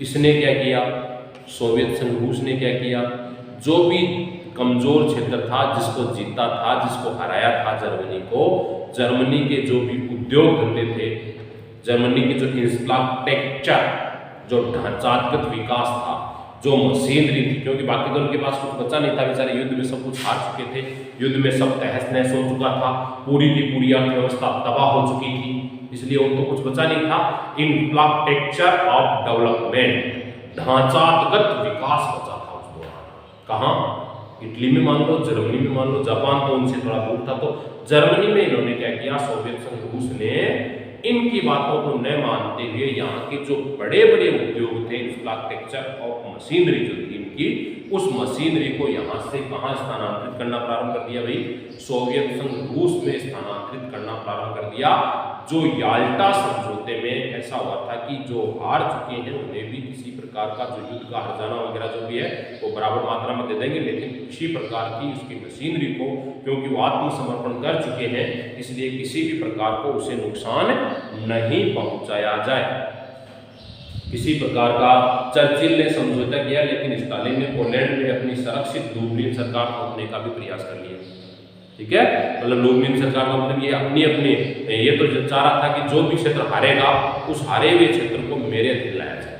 इसने क्या किया, सोवियत संघ रूस ने क्या किया, जो भी कमजोर क्षेत्र था, जिसको जीता था, जिसको हराया था जर्मनी को, जर्मनी के जो भी उद्योग धंधे थे, जर्मनी के जो इंफ्रास्ट्रक्चर, जो ढांचागत विकास था, जो मशीनरी थी, क्योंकि बाकी तो उनके पास कुछ बचा नहीं था, बेचारे युद्ध में सब कुछ हार चुके थे, युद्ध में सब तहस नहस हो चुका था, पूरी की पूरी अर्थव्यवस्था तबाह हो चुकी थी, इसलिए उनको कुछ बचा नहीं था। इंफ्रास्ट्रक्चर ऑफ डेवलपमेंट, ढांचागत विकास बचा था उस दौरान। कहाँ? इटली में मान लो, जर्मनी में मान लो, जापान तो उनसे थोड़ा दूर था, तो जर्मनी में इन्होंने क्या किया, सोवियत संघ रूस ने इनकी बातों को न मानते हुए यहाँ के जो बड़े बड़े उद्योग थे, इंफ्रास्ट्रक्चर ऑफ मशीनरी जो थी इनकी, उस मशीनरी को यहाँ से कहाँ स्थानांतरित करना प्रारंभ कर दिया भाई, सोवियत संघ रूस में स्थानांतरित करना प्रारंभ कर दिया। जो याल्टा समझौते में ऐसा हुआ था कि जो हार चुके हैं उन्हें भी किसी प्रकार का जो युद्ध का हर्जाना वगैरह जो भी है वो बराबर मात्रा में दे देंगे, लेकिन किसी प्रकार की उसकी मशीनरी को, क्योंकि वो आत्मसमर्पण कर चुके हैं, इसलिए किसी भी प्रकार को उसे नुकसान नहीं पहुंचाया जाए। किसी प्रकार का चर्चिल ने समझौता किया, लेकिन स्टालिन ने पोलैंड में अपनी संरक्षित लुब्लिन सरकार खोलने का भी प्रयास कर लिया। ठीक है, मतलब लुब्लिन सरकार का मतलब ये अपनी ये तो चाह रहा था कि जो भी क्षेत्र हारेगा उस हारे हुए क्षेत्र को मेरे अधीन लाया जाए,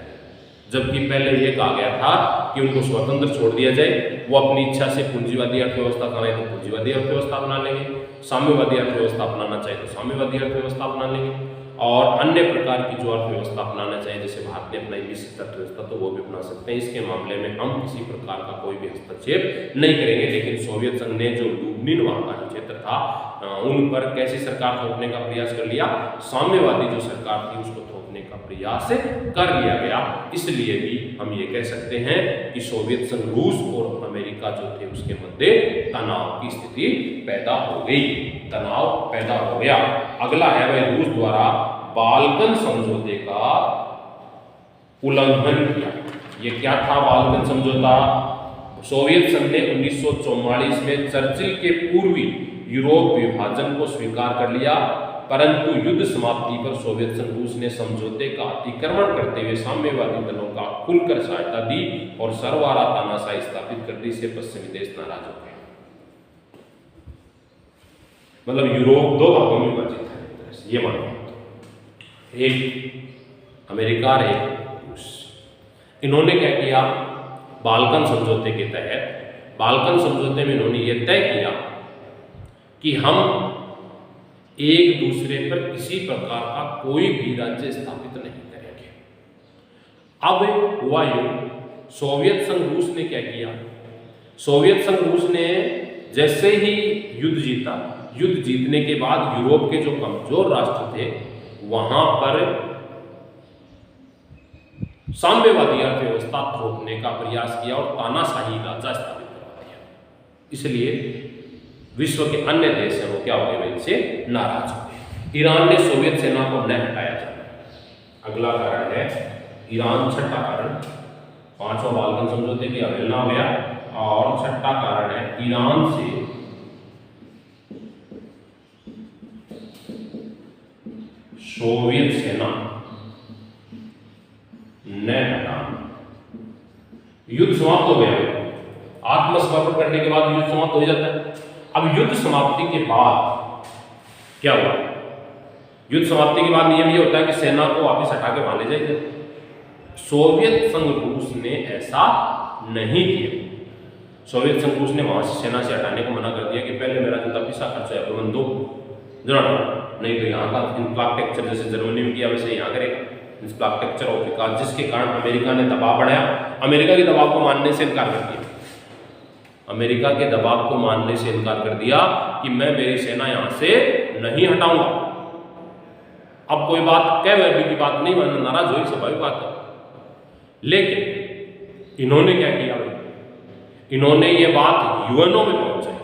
जबकि पहले ये कहा गया था कि उनको स्वतंत्र छोड़ दिया जाए, वो अपनी इच्छा से पूंजीवादी अर्थव्यवस्था अपनाए तो पूंजीवादी अर्थव्यवस्था अपना लेंगे, साम्यवादी अर्थव्यवस्था अपनाना चाहे तो साम्यवादी अर्थव्यवस्था अपना लेंगे, और अन्य प्रकार की जो अर्थव्यवस्था अपनाना चाहिए, जैसे भारत ने अपनाई मिश्रित अर्थव्यवस्था, तो वो भी अपना सकते हैं। इसके मामले में हम किसी प्रकार का कोई भी हस्तक्षेप नहीं करेंगे। लेकिन सोवियत संघ ने जो लुब्लिन वहाँ का जो क्षेत्र था उन पर कैसी सरकार थोपने का प्रयास कर लिया, साम्यवादी जो सरकार थी उसको थोपने का प्रयास कर लिया गया। इसलिए भी हम ये कह सकते हैं कि सोवियत संघ, रूस और अमेरिका जो थे उसके मध्य तनाव की स्थिति पैदा हो गई, तनाव पैदा हो गया। अगला है भाई, रूस द्वारा बाल्कन समझौते का उल्लंघन किया। ये क्या था बाल्कन समझौता? सोवियत संघ ने 1944 में चर्चिल के पूर्वी यूरोप विभाजन को स्वीकार कर लिया, परंतु युद्ध समाप्ति पर सोवियत संघ रूस ने समझौते का अतिक्रमण करते हुए साम्यवादी दलों का खुलकर सहायता दी और सरवारा तानाशाही स्थापित कर दी। से पश्चिमी देश नाराज हो गए। मतलब यूरोप दो भागों में विभाजित है, ये मानो, एक अमेरिका और एक रूस। इन्होंने क्या किया, बाल्कन समझौते के तहत, बाल्कन समझौते में इन्होंने ये तय किया कि हम एक दूसरे पर किसी प्रकार का कोई भी राज्य स्थापित नहीं करेंगे। अब हुआ युद्ध, सोवियत संघ रूस ने क्या किया, सोवियत संघ रूस ने जैसे ही युद्ध जीता, युद्ध जीतने के बाद यूरोप के जो कमजोर राष्ट्र थे वहां पर साम्यवादी अर्थव्यवस्था थोपने का प्रयास किया और तानाशाही राजा स्थापित करवा दिया। इसलिए विश्व के अन्य देश हैं वो क्या हो गए, इनसे नाराज हो गए। ईरान ने सोवियत सेना को न हटाया जाए। अगला कारण है ईरान। छठा कारण, पांचवा बाल्कन समझौते की अवहेलना हो गया, और छठा कारण है ईरान से सोवियत सेना न हटाना। युद्ध समाप्त हो गया, आत्मसमर्पण करने के बाद युद्ध समाप्त हो जाता है। अब युद्ध समाप्ति के बाद क्या हुआ, युद्ध समाप्ति के बाद नियम ये होता है कि सेना को वापस हटा के वहां ले जाइए। सोवियत संघ रूस ने ऐसा नहीं किया। सोवियत संघ रूस ने वहां से सेना से हटाने को मना कर दिया कि पहले मेरा जितना पैसा खर्च है प्रबंध दो, नहीं तो यहाँ का इंफ्रास्ट्रक्चर जैसे जर्मनी में किया वैसे यहाँ करेगा, इंफ्रास्ट्रक्चर ऑफ विकास, जिसके कारण अमेरिका ने दबाव बढ़ाया। अमेरिका के दबाव को मानने से इनकार कर दिया, अमेरिका के दबाव को मानने से इनकार कर दिया कि मैं मेरी सेना यहाँ से नहीं हटाऊंगा। अब कोई बात कह वैल्यू की बात नहीं मानना, नाराज हुई, स्वाभाविक बात है। लेकिन इन्होंने क्या किया भाई, इन्होंने ये बात यूएनओ में पहुंचाई,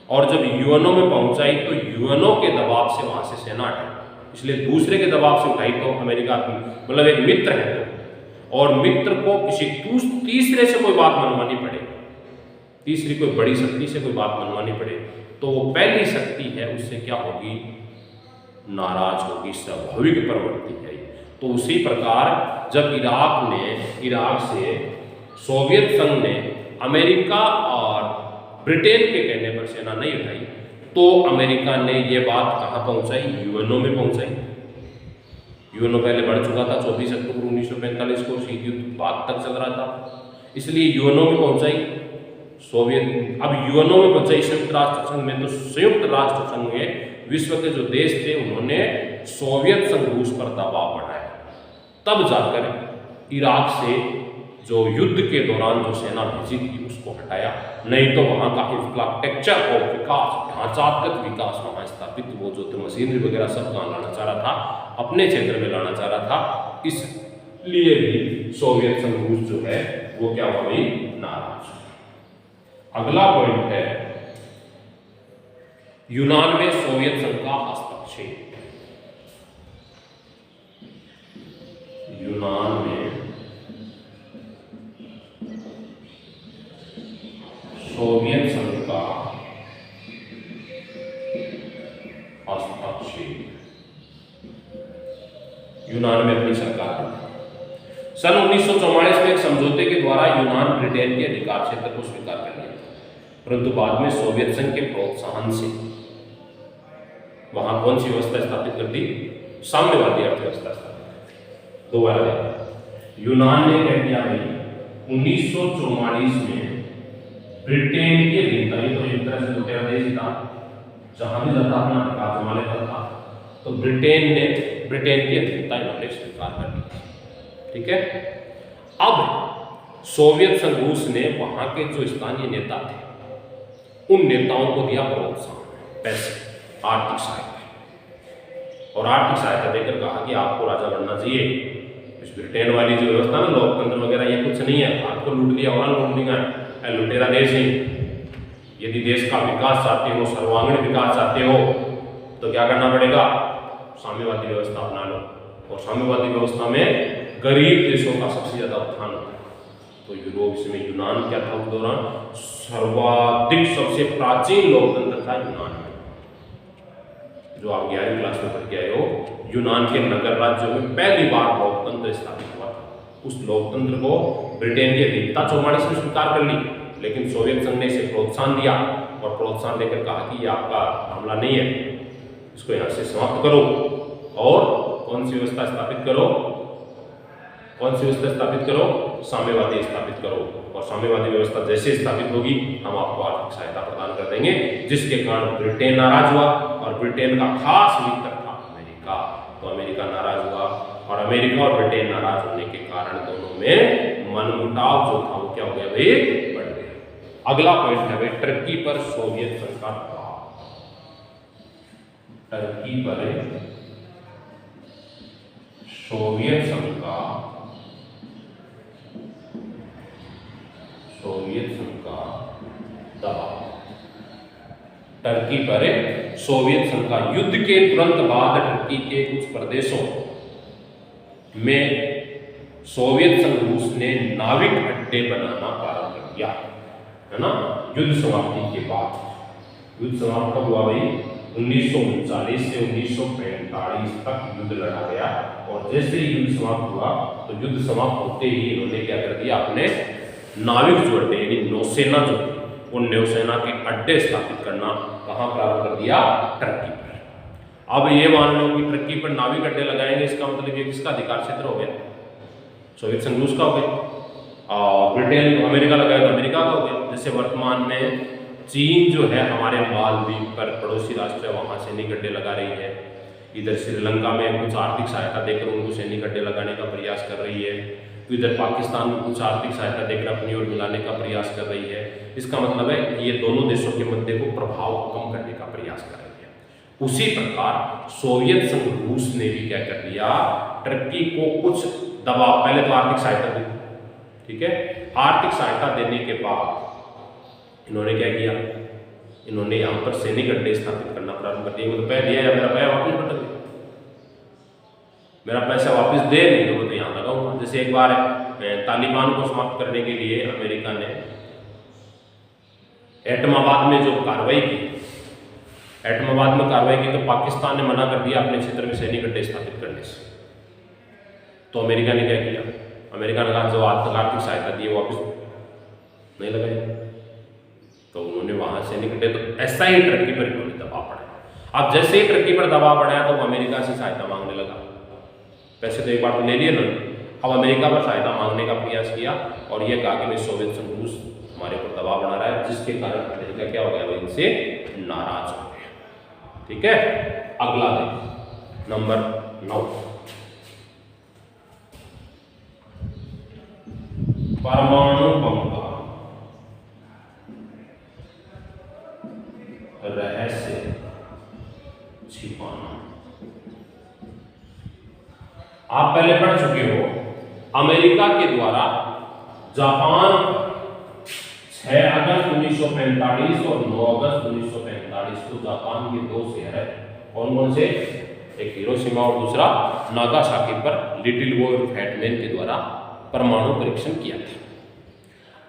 और जब यूएनओ में पहुंचाई तो यूएनओ के दबाव से वहां से सेना हटाई। इसलिए दूसरे के दबाव से उठाई तो अमेरिका मतलब एक मित्र है तो, और मित्र को किसी तीसरे से कोई बात मनवानी पड़ेगी, तीसरी कोई बड़ी शक्ति से कोई बात मनवानी पड़े तो वो पहली शक्ति है उससे क्या होगी, नाराज होगी, स्वाभाविक प्रवृत्ति है। तो उसी प्रकार जब इराक से सोवियत संघ ने अमेरिका और ब्रिटेन के कहने पर सेना नहीं उठाई तो अमेरिका ने ये बात कहाँ पहुंचाई, यूएनओ में पहुंचाई। यूएनओ पहले बढ़ चुका था, 24 अक्टूबर 1945 को शीत युद्ध बाद तक चल रहा था, इसलिए यूएनओ में पहुंचाई सोवियत। अब यूएनओ में पहुंचाई संयुक्त राष्ट्र संघ में, तो संयुक्त राष्ट्र संघ में विश्व के जो देश थे उन्होंने सोवियत संघ रूस पर दबाव बढ़ाया, तब जाकर इराक से जो युद्ध के दौरान जो सेना भेजी थी उसको हटाया। नहीं तो वहाँ का इंफ्रास्ट्रक्चर और विकास, ढांचागत विकास वहाँ स्थापित, वो जो थे मशीनरी वगैरह सब कहाँ लाना चाह रहा था, अपने क्षेत्र में लाना चाह रहा था। इसलिए भी सोवियत संघ रूस जो है वो क्या हुआ भाई, नाराज। अगला पॉइंट है यूनान में सोवियत संघ का हस्तक्षेप। यूनान में सोवियत संघ का हस्तक्षेप। यूनान में अपनी सरकार सन 1944 में एक समझौते के द्वारा यूनान ब्रिटेन के अधिकार क्षेत्र को स्वीकार कर लिया, परंतु बाद में सोवियत संघ के प्रोत्साहन से वहां कौन सी व्यवस्था स्थापित कर दी, साम्यवादी अर्थव्यवस्था स्थापित। दोबारा यूनान ने क्या किया भाई, 1944 में ब्रिटेन के अधीनता, ये तो एक तरह से लुटेरा देश था, जहां भी जाता अपना अधिकार जमा लेता था, तो ब्रिटेन की अधीनता इन्होंने स्वीकार कर ली। ठीक है। अब सोवियत संघ रूस ने वहां के जो स्थानीय नेता थे उन नेताओं को दिया प्रोत्साहन, पैसे, आर्थिक सहायता, और आर्थिक सहायता देकर कहा कि आपको राजा बनना चाहिए। इस ब्रिटेन वाली जो व्यवस्था ना, लोकतंत्र वगैरह, ये कुछ नहीं है, आपको लूट लिया और लूट लिया, लुटेरा देश है। यदि देश का विकास चाहते हो, सर्वांगीण विकास चाहते हो, तो क्या करना पड़ेगा, साम्यवादी व्यवस्था अपना लो। और साम्यवादी व्यवस्था में गरीब देशों का सबसे ज्यादा उत्थान होता है। तो यूरोप में यूनान क्या था उस दौरान, सर्वाधिक सबसे प्राचीन लोकतंत्र था यूनान में। जो आप 11वीं क्लास में पढ़ के आए हो, यूनान के नगर राज्यों में पहली बार लोकतंत्र स्थापित हुआ था। उस लोकतंत्र को ब्रिटेन की अधीनता 44 में स्वीकार कर ली, लेकिन सोवियत संघ ने इसे प्रोत्साहन दिया और प्रोत्साहन देकर कहा कि ये आपका मामला नहीं है, इसको यहाँ से समाप्त करो और कौन सी व्यवस्था स्थापित करो, कौन सी व्यवस्था स्थापित करो, साम्यवादी स्थापित करो। और साम्यवादी व्यवस्था जैसे स्थापित होगी हम आपको आर्थिक सहायता प्रदान कर देंगे, जिसके कारण ब्रिटेन नाराज हुआ और ब्रिटेन का खास मित्र था अमेरिका, तो अमेरिका नाराज हुआ और अमेरिका और ब्रिटेन नाराज होने के कारण दोनों में मनमुटाव जो था वो क्या हो गया भाई, बढ़ गया। अगला पॉइंट है भाई, टर्की पर सोवियत संघ का प्रभाव। टर्की पर सोवियत संघ का दबाव। टर्की पर सोवियत संघ का युद्ध के तुरंत बाद टर्की के कुछ प्रदेशों में सोवियत संघ रूस ने नाविक अड्डे बनाना प्रारंभ कर दिया, है ना। युद्ध समाप्ति के बाद, युद्ध समाप्त कब हुआ भाई, 1939 से 1945 तक युद्ध लड़ा गया। और जैसे ही युद्ध समाप्त हुआ तो युद्ध समाप्त होते ही इन्होंने क्या कर दिया, अपने नाविक जो अड्डे यानी नौसेना जो थी उन नौसेना के अड्डे स्थापित करना कहाँ प्रारंभ कर दिया, टर्की पर। अब ये मान लो कि टर्की पर नाविक अड्डे लगाएंगे, इसका मतलब ये किसका अधिकार क्षेत्र हो गया, सोवियत संघ रूस का हो गया। और ब्रिटेन अमेरिका लगाया तो अमेरिका का हो गया। जैसे वर्तमान में चीन जो है हमारे मालदीव पर पड़ोसी राष्ट्र है, वहाँ सैनिक अड्डे लगा रही है। इधर श्रीलंका में कुछ आर्थिक सहायता देकर उनको सैनिक अड्डे लगाने का प्रयास कर रही है, इधर पाकिस्तान में कुछ आर्थिक सहायता देकर अपनी ओर मिलाने का प्रयास कर रही है। इसका मतलब है कि ये दोनों देशों के मध्य को प्रभाव कम करने का प्रयास कर रही है। उसी प्रकार सोवियत संघ रूस ने भी क्या कर दिया, टर्की को कुछ दबाव, पहले तो आर्थिक सहायता दी, ठीक है। आर्थिक सहायता देने के बाद इन्होंने क्या किया, इन्होंने यहाँ पर सैनिक अड्डे स्थापित करना प्रारंभ कर दिया। मतलब पैसा दिया या मेरा पैसा वापस बटन दे, मेरा पैसा वापस दे, नहीं तो मैं तो यहाँ लगाऊंगा। जैसे एक बार तालिबान को समाप्त करने के लिए अमेरिका ने एटमाबाद में जो कार्रवाई की, एटमाबाद में कार्रवाई की तो पाकिस्तान ने मना कर दिया अपने क्षेत्र में सैनिक अड्डे स्थापित करने से। तो अमेरिका ने क्या किया, अमेरिका ने कहा जो आर्थिक सहायता दी है वापस नहीं लगाई, तो उन्होंने वहां सैनिक अड्डे, तो ऐसा ही टर्की पर इन्होंने दबाव बढ़ाया। अब जैसे ही टर्की पर दबाव बढ़ाया तो वो अमेरिका से सहायता मांगने लगा। पैसे तो एक बार तो ले लिए ना, अब अमेरिका पर सहायता मांगने का प्रयास किया और ये कहा कि भाई सोवियत संघ रूस हमारे ऊपर दबाव बना रहा है, जिसके कारण अमेरिका क्या हो गया, भाई इनसे नाराज हो गया। ठीक है, अगला देखिए नंबर 9, परमाणु बम का रहस्य छिपाना। आप पहले पढ़ चुके हो, अमेरिका के द्वारा जापान 6 अगस्त 1945 और 9 अगस्त 1945 को जापान के 2 शहर है, कौन कौन से, एक हिरोशिमा और दूसरा नागासाकी पर लिटिल बॉय फैटमैन के द्वारा परमाणु परीक्षण किया था।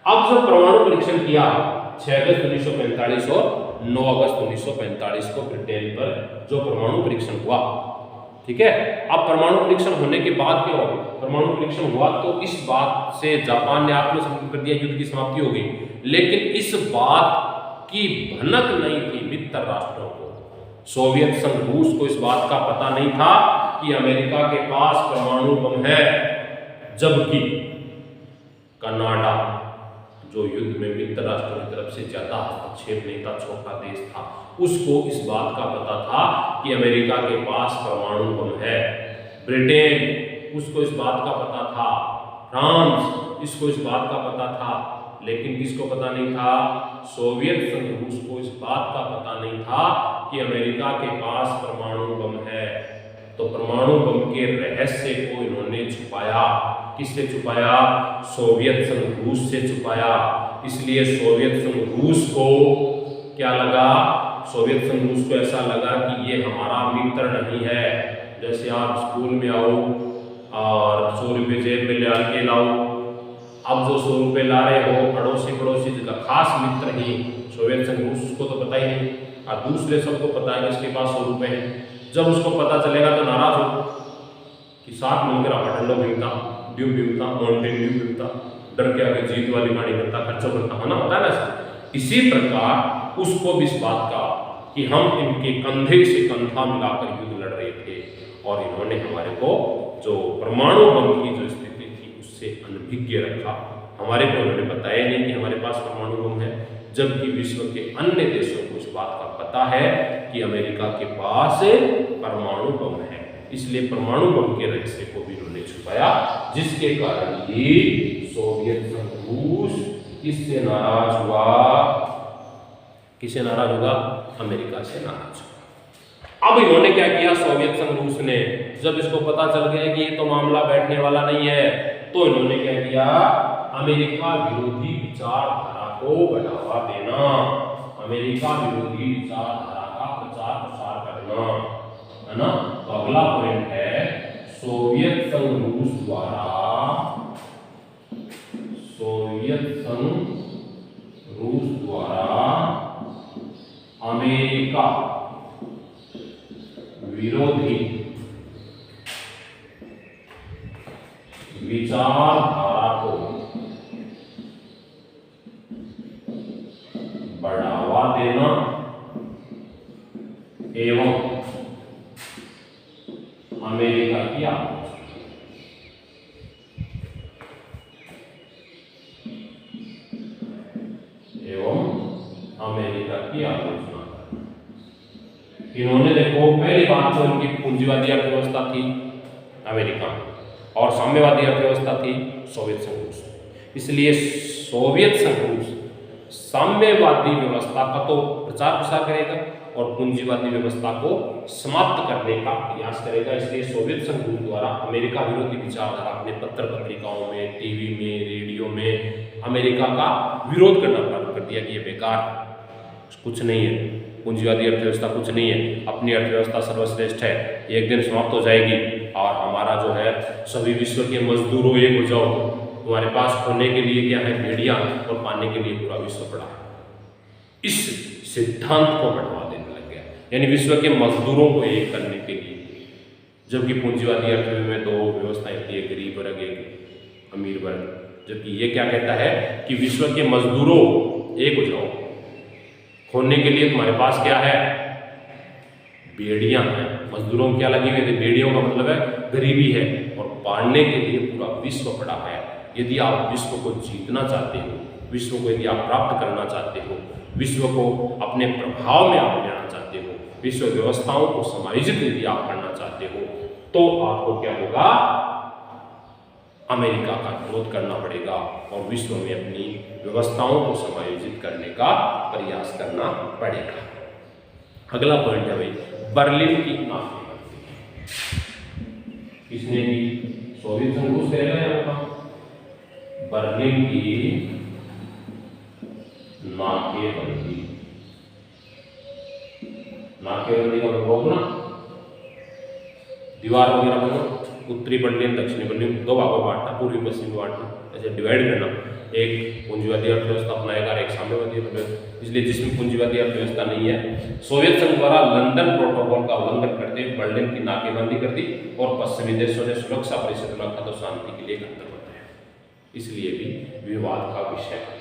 अब जब परमाणु परीक्षण किया 6 अगस्त 1945 और 9 अगस्त 1945 को ब्रिटेन पर जो परमाणु परीक्षण हुआ, ठीक है। अब परमाणु परीक्षण होने के बाद क्या होगा, परमाणु परीक्षण हुआ तो इस बात से जापान ने आत्मसमर्पण कर दिया, युद्ध की समाप्ति हो गई। लेकिन इस बात की भनक नहीं थी मित्र राष्ट्रों को, सोवियत संघ रूस को इस बात का पता नहीं था कि अमेरिका के पास परमाणु बम है, जबकि कनाडा जो युद्ध में मित्र राष्ट्रों की तरफ से ज्यादा हस्तक्षेप नहीं था, छोटा देश था, उसको इस बात का पता था कि अमेरिका के पास परमाणु बम है। ब्रिटेन उसको इस बात का पता था, फ्रांस इसको इस बात का पता था, लेकिन किसको पता नहीं था, सोवियत संघ रूस को इस बात का पता नहीं था कि अमेरिका के पास परमाणु बम है। तो परमाणु बम के रहस्य को इन्होंने छुपाया, किससे छुपाया, सोवियत संघ रूस से छुपाया। इसलिए सोवियत संघ रूस को क्या लगा, सोवियत संघ रूस को ऐसा लगा कि ये हमारा मित्र नहीं है। जैसे आप स्कूल में आओ और 100 रुपये जेब में ले के लाओ, अब जो 100 रुपये ला रहे हो पड़ोसी का खास मित्र ही सोवियत संघ रूस, उसको तो पता ही नहीं, और दूसरे सबको पता है कि इसके पास 100 रुपये है। जब उसको पता चलेगा तो नाराज हो कि साथ मिलकर अठंडो भीगता, ड्यू भीगता, माउंटेन ड्यू भीगता, डर के आगे जीत वाली कहानी करता, खर्चा करता है ना, होता है ना। इसी प्रकार उसको भी इस बात का कि हम इनके कंधे से कंधा मिलाकर युद्ध लड़ रहे थे और इन्होंने हमारे को जो परमाणु बम की जो स्थिति थी उससे अनभिज्ञ रखा। हमारे को उन्होंने बताया नहीं कि हमारे पास परमाणु बम है, जबकि विश्व के अन्य देशों को इस बात का पता है कि अमेरिका के पास परमाणु बम है। इसलिए परमाणु बम के रहस्य को भी इन्होंने छुपाया, जिसके कारण ही सोवियत संघ रूस किससे नाराज हुआ, किससे नाराज होगा, अमेरिका से नाराज हुआ। अब इन्होंने क्या किया, सोवियत संघ रूस ने, जब इसको पता चल गया कि ये तो मामला बैठने वाला नहीं है, तो इन्होंने क्या किया, अमेरिका विरोधी विचारधारा को बढ़ावा देना, अमेरिका विरोधी विचारधारा का प्रचार प्रसार करना, है ना। तो अगला पॉइंट है सोवियत संघ रूस द्वारा, सोवियत संघ रूस द्वारा अमेरिका विरोधी विचारधारा को बढ़ावा देना एवं अमेरिका की आलोचना, एवं अमेरिका की आलोचना। इन्होंने देखो पहली बात तो उनकी पूंजीवादी अर्थव्यवस्था थी अमेरिका और साम्यवादी अर्थव्यवस्था थी सोवियत संघ रूस। इसलिए सोवियत संघ रूस साम्यवादी व्यवस्था का तो प्रचार प्रसार करेगा और पूंजीवादी व्यवस्था को समाप्त करने का प्रयास करेगा। इसलिए सोवियत संघ रूस द्वारा अमेरिका विरोधी विचारधारा अपने पत्र पत्रिकाओं में, टीवी में, रेडियो में अमेरिका का विरोध करना प्रारंभ कर दिया कि ये बेकार, कुछ नहीं है, पूंजीवादी अर्थव्यवस्था कुछ नहीं है, अपनी अर्थव्यवस्था सर्वश्रेष्ठ है, एक दिन समाप्त हो जाएगी और हमारा जो है सभी विश्व के मजदूरों एक हो जाओ, तुम्हारे पास खोने के लिए क्या है भेड़िया और पाने के लिए पूरा विश्व पड़ा है। इस सिद्धांत को बढ़ावा देने लग गया, यानी विश्व के मजदूरों को एक करने के लिए। जबकि पूंजीवादी अर्थव्यवस्था में दो व्यवस्थाएं थी, एक गरीब वर्ग एक अमीर वर्ग, जबकि ये क्या कहता है कि विश्व के मजदूरों एक हो जाओ, खोने के लिए तुम्हारे पास क्या है, बेड़ियां हैं। मजदूरों को क्या लगी हुई थी, बेड़ियों का मतलब है गरीबी है, और पाड़ने के लिए पूरा विश्व पड़ा है। यदि आप विश्व को जीतना चाहते हो, विश्व को यदि आप प्राप्त करना चाहते हो, विश्व को अपने प्रभाव में आप लेना चाहते हो, विश्व व्यवस्थाओं को समायोजित यदि आप करना चाहते हो, तो आपको क्या होगा, अमेरिका का विरोध करना पड़ेगा और विश्व में अपनी व्यवस्थाओं को समायोजित करने का प्रयास करना पड़ेगा। अगला पॉइंट है भाई, बर्लिन की नाकेबंदी। किसने की, सोवियत संघ को करेगा यहाँ पर। बर्लिन की नाकेबंदी, नाकेबंदी का रोकना, दीवार वगैरह बनो, उत्तरी बर्लिन दक्षिणी बर्लिन दो भागों में बांटना, पूर्वी पश्चिमी बांटना, ऐसे डिवाइड करना। एक पूंजीवादी अर्थव्यवस्था अपनाएगा, एक साम्यवादी अर्थव्यवस्था। इसलिए जिसमें पूंजीवादी अर्थव्यवस्था नहीं है, सोवियत संघ द्वारा लंदन प्रोटोकॉल का उल्लंघन करते हुए बर्लिन की नाकेबंदी कर दी और पश्चिमी देशों ने सुरक्षा परिषद में रखा तो शांति के लिए घातक होता है, इसलिए भी विवाद का विषय है।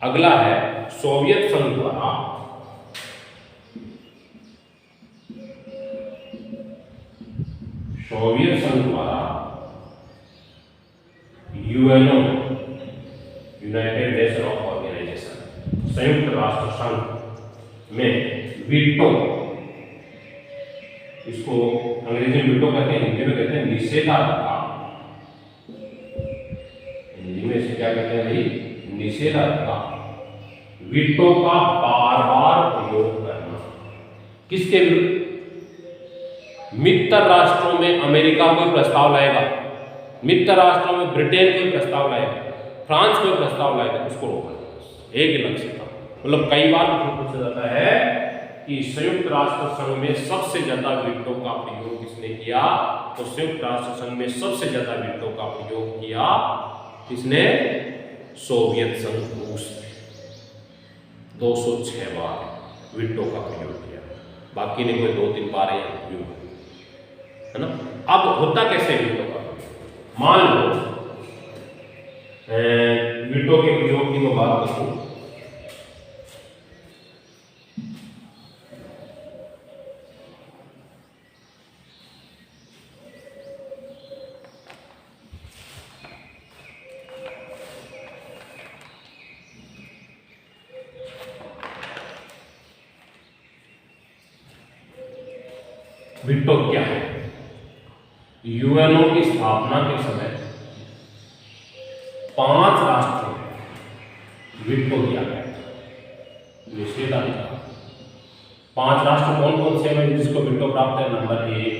अगला है सोवियत संघ द्वारा UNO, United Nation of Organization, संयुक्त राष्ट्र संघ में वीटो, इसको अंग्रेजी में वीटो कहते हैं, हिंदी में कहते हैं निषेधाज्ञा। हिंदी में इसे क्या कहते हैं भाई, निषेधाज्ञा। वीटो का बार बार प्रयोग करना, किसके विरुद्ध, मित्र राष्ट्रों में अमेरिका कोई प्रस्ताव लाएगा, मित्र राष्ट्रों में ब्रिटेन कोई प्रस्ताव लाएगा, फ्रांस कोई प्रस्ताव लाएगा, उसको रोकना, एक ही लक्ष्य था। मतलब कई बार पूछा जाता है कि संयुक्त राष्ट्र संघ में सबसे ज्यादा वीटो का प्रयोग किसने किया, तो संयुक्त राष्ट्र संघ में सबसे ज्यादा वीटो का प्रयोग किया किसने, सोवियत संघ रूस ने 206 बार वीटो का प्रयोग किया, बाकी ने कोई 2-3 बार है ना। अब होता कैसे वीटो का, मान लो वीटो के प्रयोग की मैं बात करूं, वीटो क्या है, यूएनओ की स्थापना के समय 5 राष्ट्रों ने वीटो किया गया था, निषेधाज्ञा। 5 राष्ट्र कौन कौन से हैं जिसको वीटो प्राप्त है, नंबर 1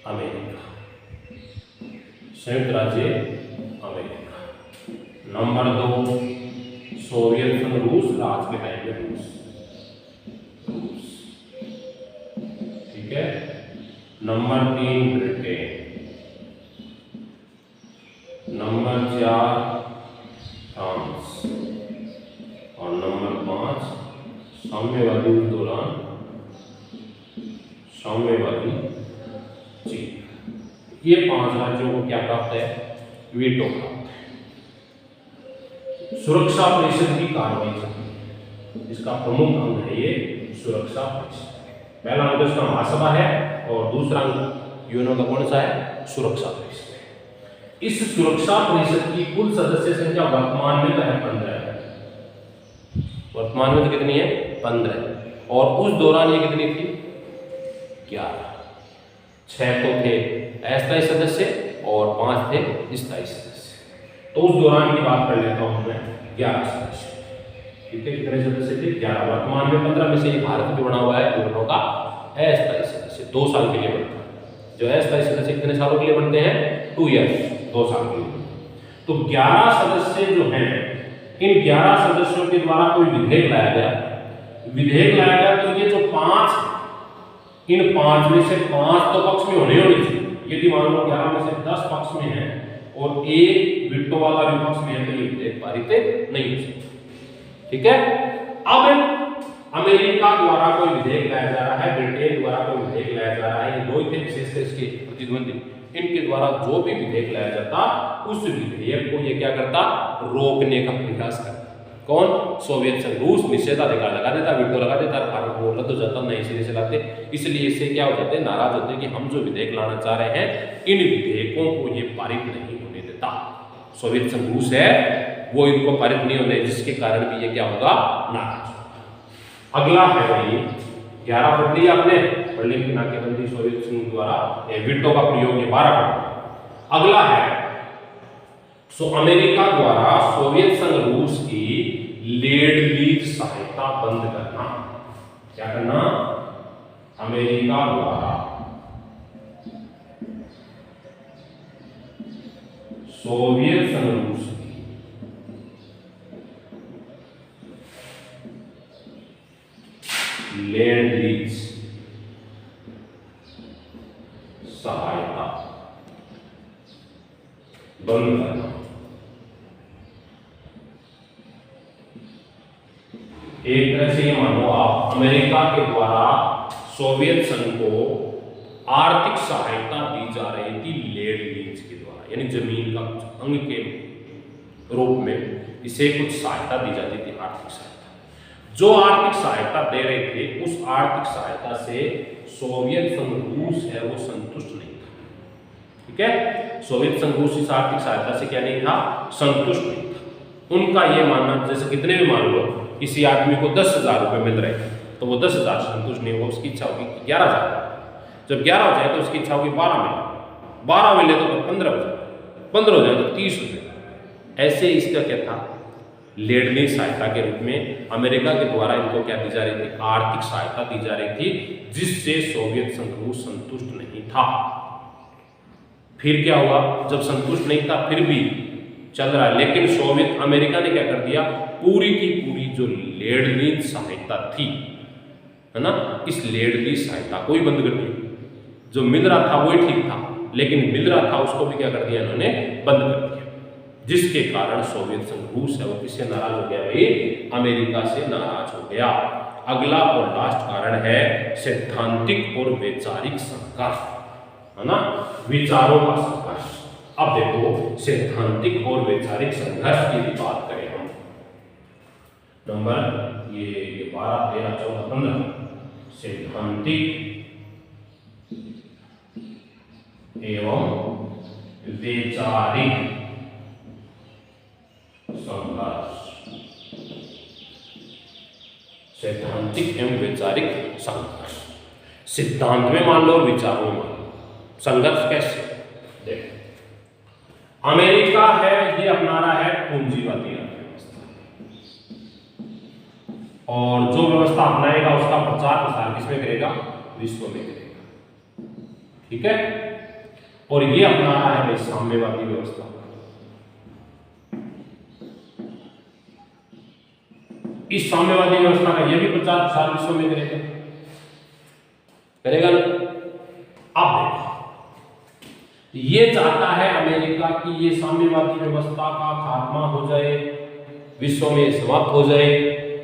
अमेरिका, संयुक्त राज्य अमेरिका, नंबर 2 सोवियत संघ रूस, आज के टाइम में रूस, ठीक है, नंबर 3 ब्रिटेन, नंबर 4 फ्रांस और नंबर 5 साम्यवादी दौरान साम्यवादी चीन। ये 5 राज्यों को क्या प्राप्त है, वीटो प्राप्त है। सुरक्षा परिषद की कार्रवाई, इसका प्रमुख अंग है ये सुरक्षा परिषद। पहला अंग इसका महासभा है और दूसरा अंग यूएनओ का कौन सा है, सुरक्षा परिषद। इस सुरक्षा परिषद की कुल सदस्य संख्या वर्तमान में तो है 15 है, वर्तमान में तो कितनी है, 15, और उस दौरान ये कितनी थी, 11। 6 तो थे अस्थायी सदस्य और 5 थे स्थायी सदस्य। तो उस दौरान की बात कर लेता हूं मैं, 11 सदस्य, ठीक है, कितने सदस्य थे, 11। वर्तमान में 15 में से ये भारत भी बना हुआ है यूएनओ का अस्थायी सदस्य, 2 साल के लिए बनता है। जो अस्थायी सदस्य कितने सालों के लिए बनते हैं, 2 ईयर्स, 2 साल के लिए। तो 11 सदस्य जो हैं, इन 11 सदस्यों के द्वारा कोई विधेयक लाया गया, तो ये जो 5, इन 5 में से 5 तो पक्ष में होने चाहिए। यदि मान लो 11 में से 10 पक्ष में है और 1 वीटो वाला विपक्ष में है, तो ये विधेयक पारित नहीं हो सकता। ठीक है। अब अमेरिका द्वारा कोई विधेयक लाया जा रहा है, ब्रिटेन द्वारा कोई विधेयक लाया जा रहा है, ये दो ही थे विशेषकर इसके प्रतिद्वंदी। इनके द्वारा जो भी विधेयक लाया जाता उस विधेयक को ये क्या करता, रोकने का प्रयास करता। कौन? सोवियत संघ। रूस निषेधाधिकार लगा देता, वीटो लगा देता, भारत वो रद्द हो जाता, नए सिरे से लाते। इसलिए इससे क्या हो जाते, नाराज होते कि हम जो विधेयक लाना चाह रहे हैं इन विधेयकों को ये पारित नहीं होने देता। सोवियत संघ रूस है वो इनको पारित नहीं होने, जिसके कारण भी ये क्या होगा, नाराज। अगला है भाई 11 पढ़ ली आपने, बर्लिन की नाकेबंदी सोवियत संघ द्वारा वीटो का प्रयोग, ये 12 पढ़। अगला है अमेरिका द्वारा सोवियत संघ रूस की लेड लीज सहायता बंद करना। क्या करना? अमेरिका द्वारा सोवियत संघ रूस की लेड लीज सहायता बंद करना। एक तरह से ये मानो आप, अमेरिका के द्वारा सोवियत संघ को आर्थिक सहायता दी जा रही थी लेड लीज के द्वारा, यानी जमीन का कुछ अंग के रूप में इसे कुछ सहायता दी जाती थी, आर्थिक सहायता। जो आर्थिक सहायता दे रहे थे उस आर्थिक सहायता से सोवियत संघ रूस है वो संतुष्ट नहीं था। ठीक है, सोवियत संघ रूस इस आर्थिक सहायता से क्या नहीं था, संतुष्ट नहीं था। उनका ये मानना, जैसे कितने भी मान लो किसी आदमी को 10,000 रुपए मिल रहे हैं तो वो 10,000 संतुष्ट नहीं होगा, उसकी इच्छा होगी 11,000। जब 11 हो जाए तो उसकी इच्छा होगी 12 मिले, 12 मिले तो 15 हो जाए, 15 हो जाए तो 30 हो जाए। ऐसे इसका क्या था, लेड लीज सहायता के रूप में अमेरिका के द्वारा इनको क्या दी जा रही थी, आर्थिक सहायता दी जा रही थी, जिससे सोवियत संघ रूस संतुष्ट नहीं था। फिर क्या हुआ, जब संतुष्ट नहीं था फिर भी चल रहा है, लेकिन सोवियत अमेरिका ने क्या कर दिया, पूरी की पूरी जो लेड लीज सहायता थी, है ना, इस लेड लीज सहायता को ही बंद कर दिया। जो मिल रहा था वही ठीक था, लेकिन मिल रहा था उसको भी क्या कर दिया इन्होंने, बंद कर दिया। जिसके कारण सोवियत संघ रूस है वो किससे नाराज हो गया भाई, अमेरिका से नाराज हो गया। अगला और लास्ट कारण है सैद्धांतिक और वैचारिक संघर्ष, है ना, विचारों का संघर्ष। अब देखो सैद्धांतिक और वैचारिक संघर्ष की बात करें हम, नंबर ये 12, 13, 14, 15 सैद्धांतिक एवं वैचारिक संघर्ष। सैद्धांतिक एवं वैचारिक संघर्ष, सिद्धांत में मान लो, विचारों में मान लो, संघर्ष कैसे? देखो अमेरिका है ये अपना रहा है पूंजीवादी अर्थव्यवस्था, और जो व्यवस्था अपनाएगा उसका प्रचार प्रसार किसमें करेगा, विश्व में करेगा। ठीक है, और ये अपना रहा है भाई साम्यवादी व्यवस्था। इस साम्यवादी व्यवस्था का यह भी प्रचार प्रसार विश्व में करेगा, करेगा ना। अब देखो ये चाहता है अमेरिका की ये साम्यवादी व्यवस्था का खात्मा हो जाए, विश्व में समाप्त हो जाए,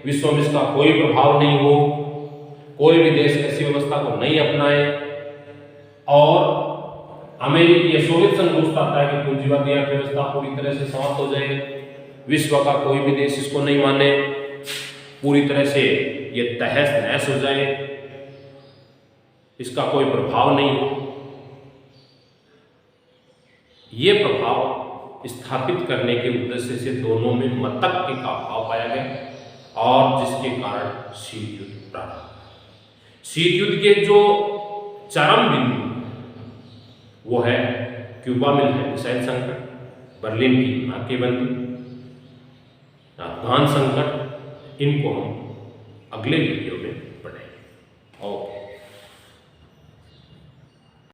विश्व में इसका कोई प्रभाव नहीं हो, कोई भी देश ऐसी व्यवस्था को नहीं अपनाए, और अमेरिकी या सोवियत संघ चाहता है कि पूंजीवादी अर्थव्यवस्था पूरी तरह से समाप्त हो जाए, विश्व का कोई भी देश इसको नहीं माने, पूरी तरह से ये तहस नहस हो जाए, इसका कोई प्रभाव नहीं हो। ये प्रभाव स्थापित करने के उद्देश्य से दोनों में मतक्य का भाव पाया गया, और जिसके कारण शीत युद्ध प्रारंभ हुआ। शीत युद्ध के जो चरम बिंदु वो है क्यूबा में मिसाइल संकट, बर्लिन की नाकेबंदी, अफगान संकट। इनको हम अगले वीडियो में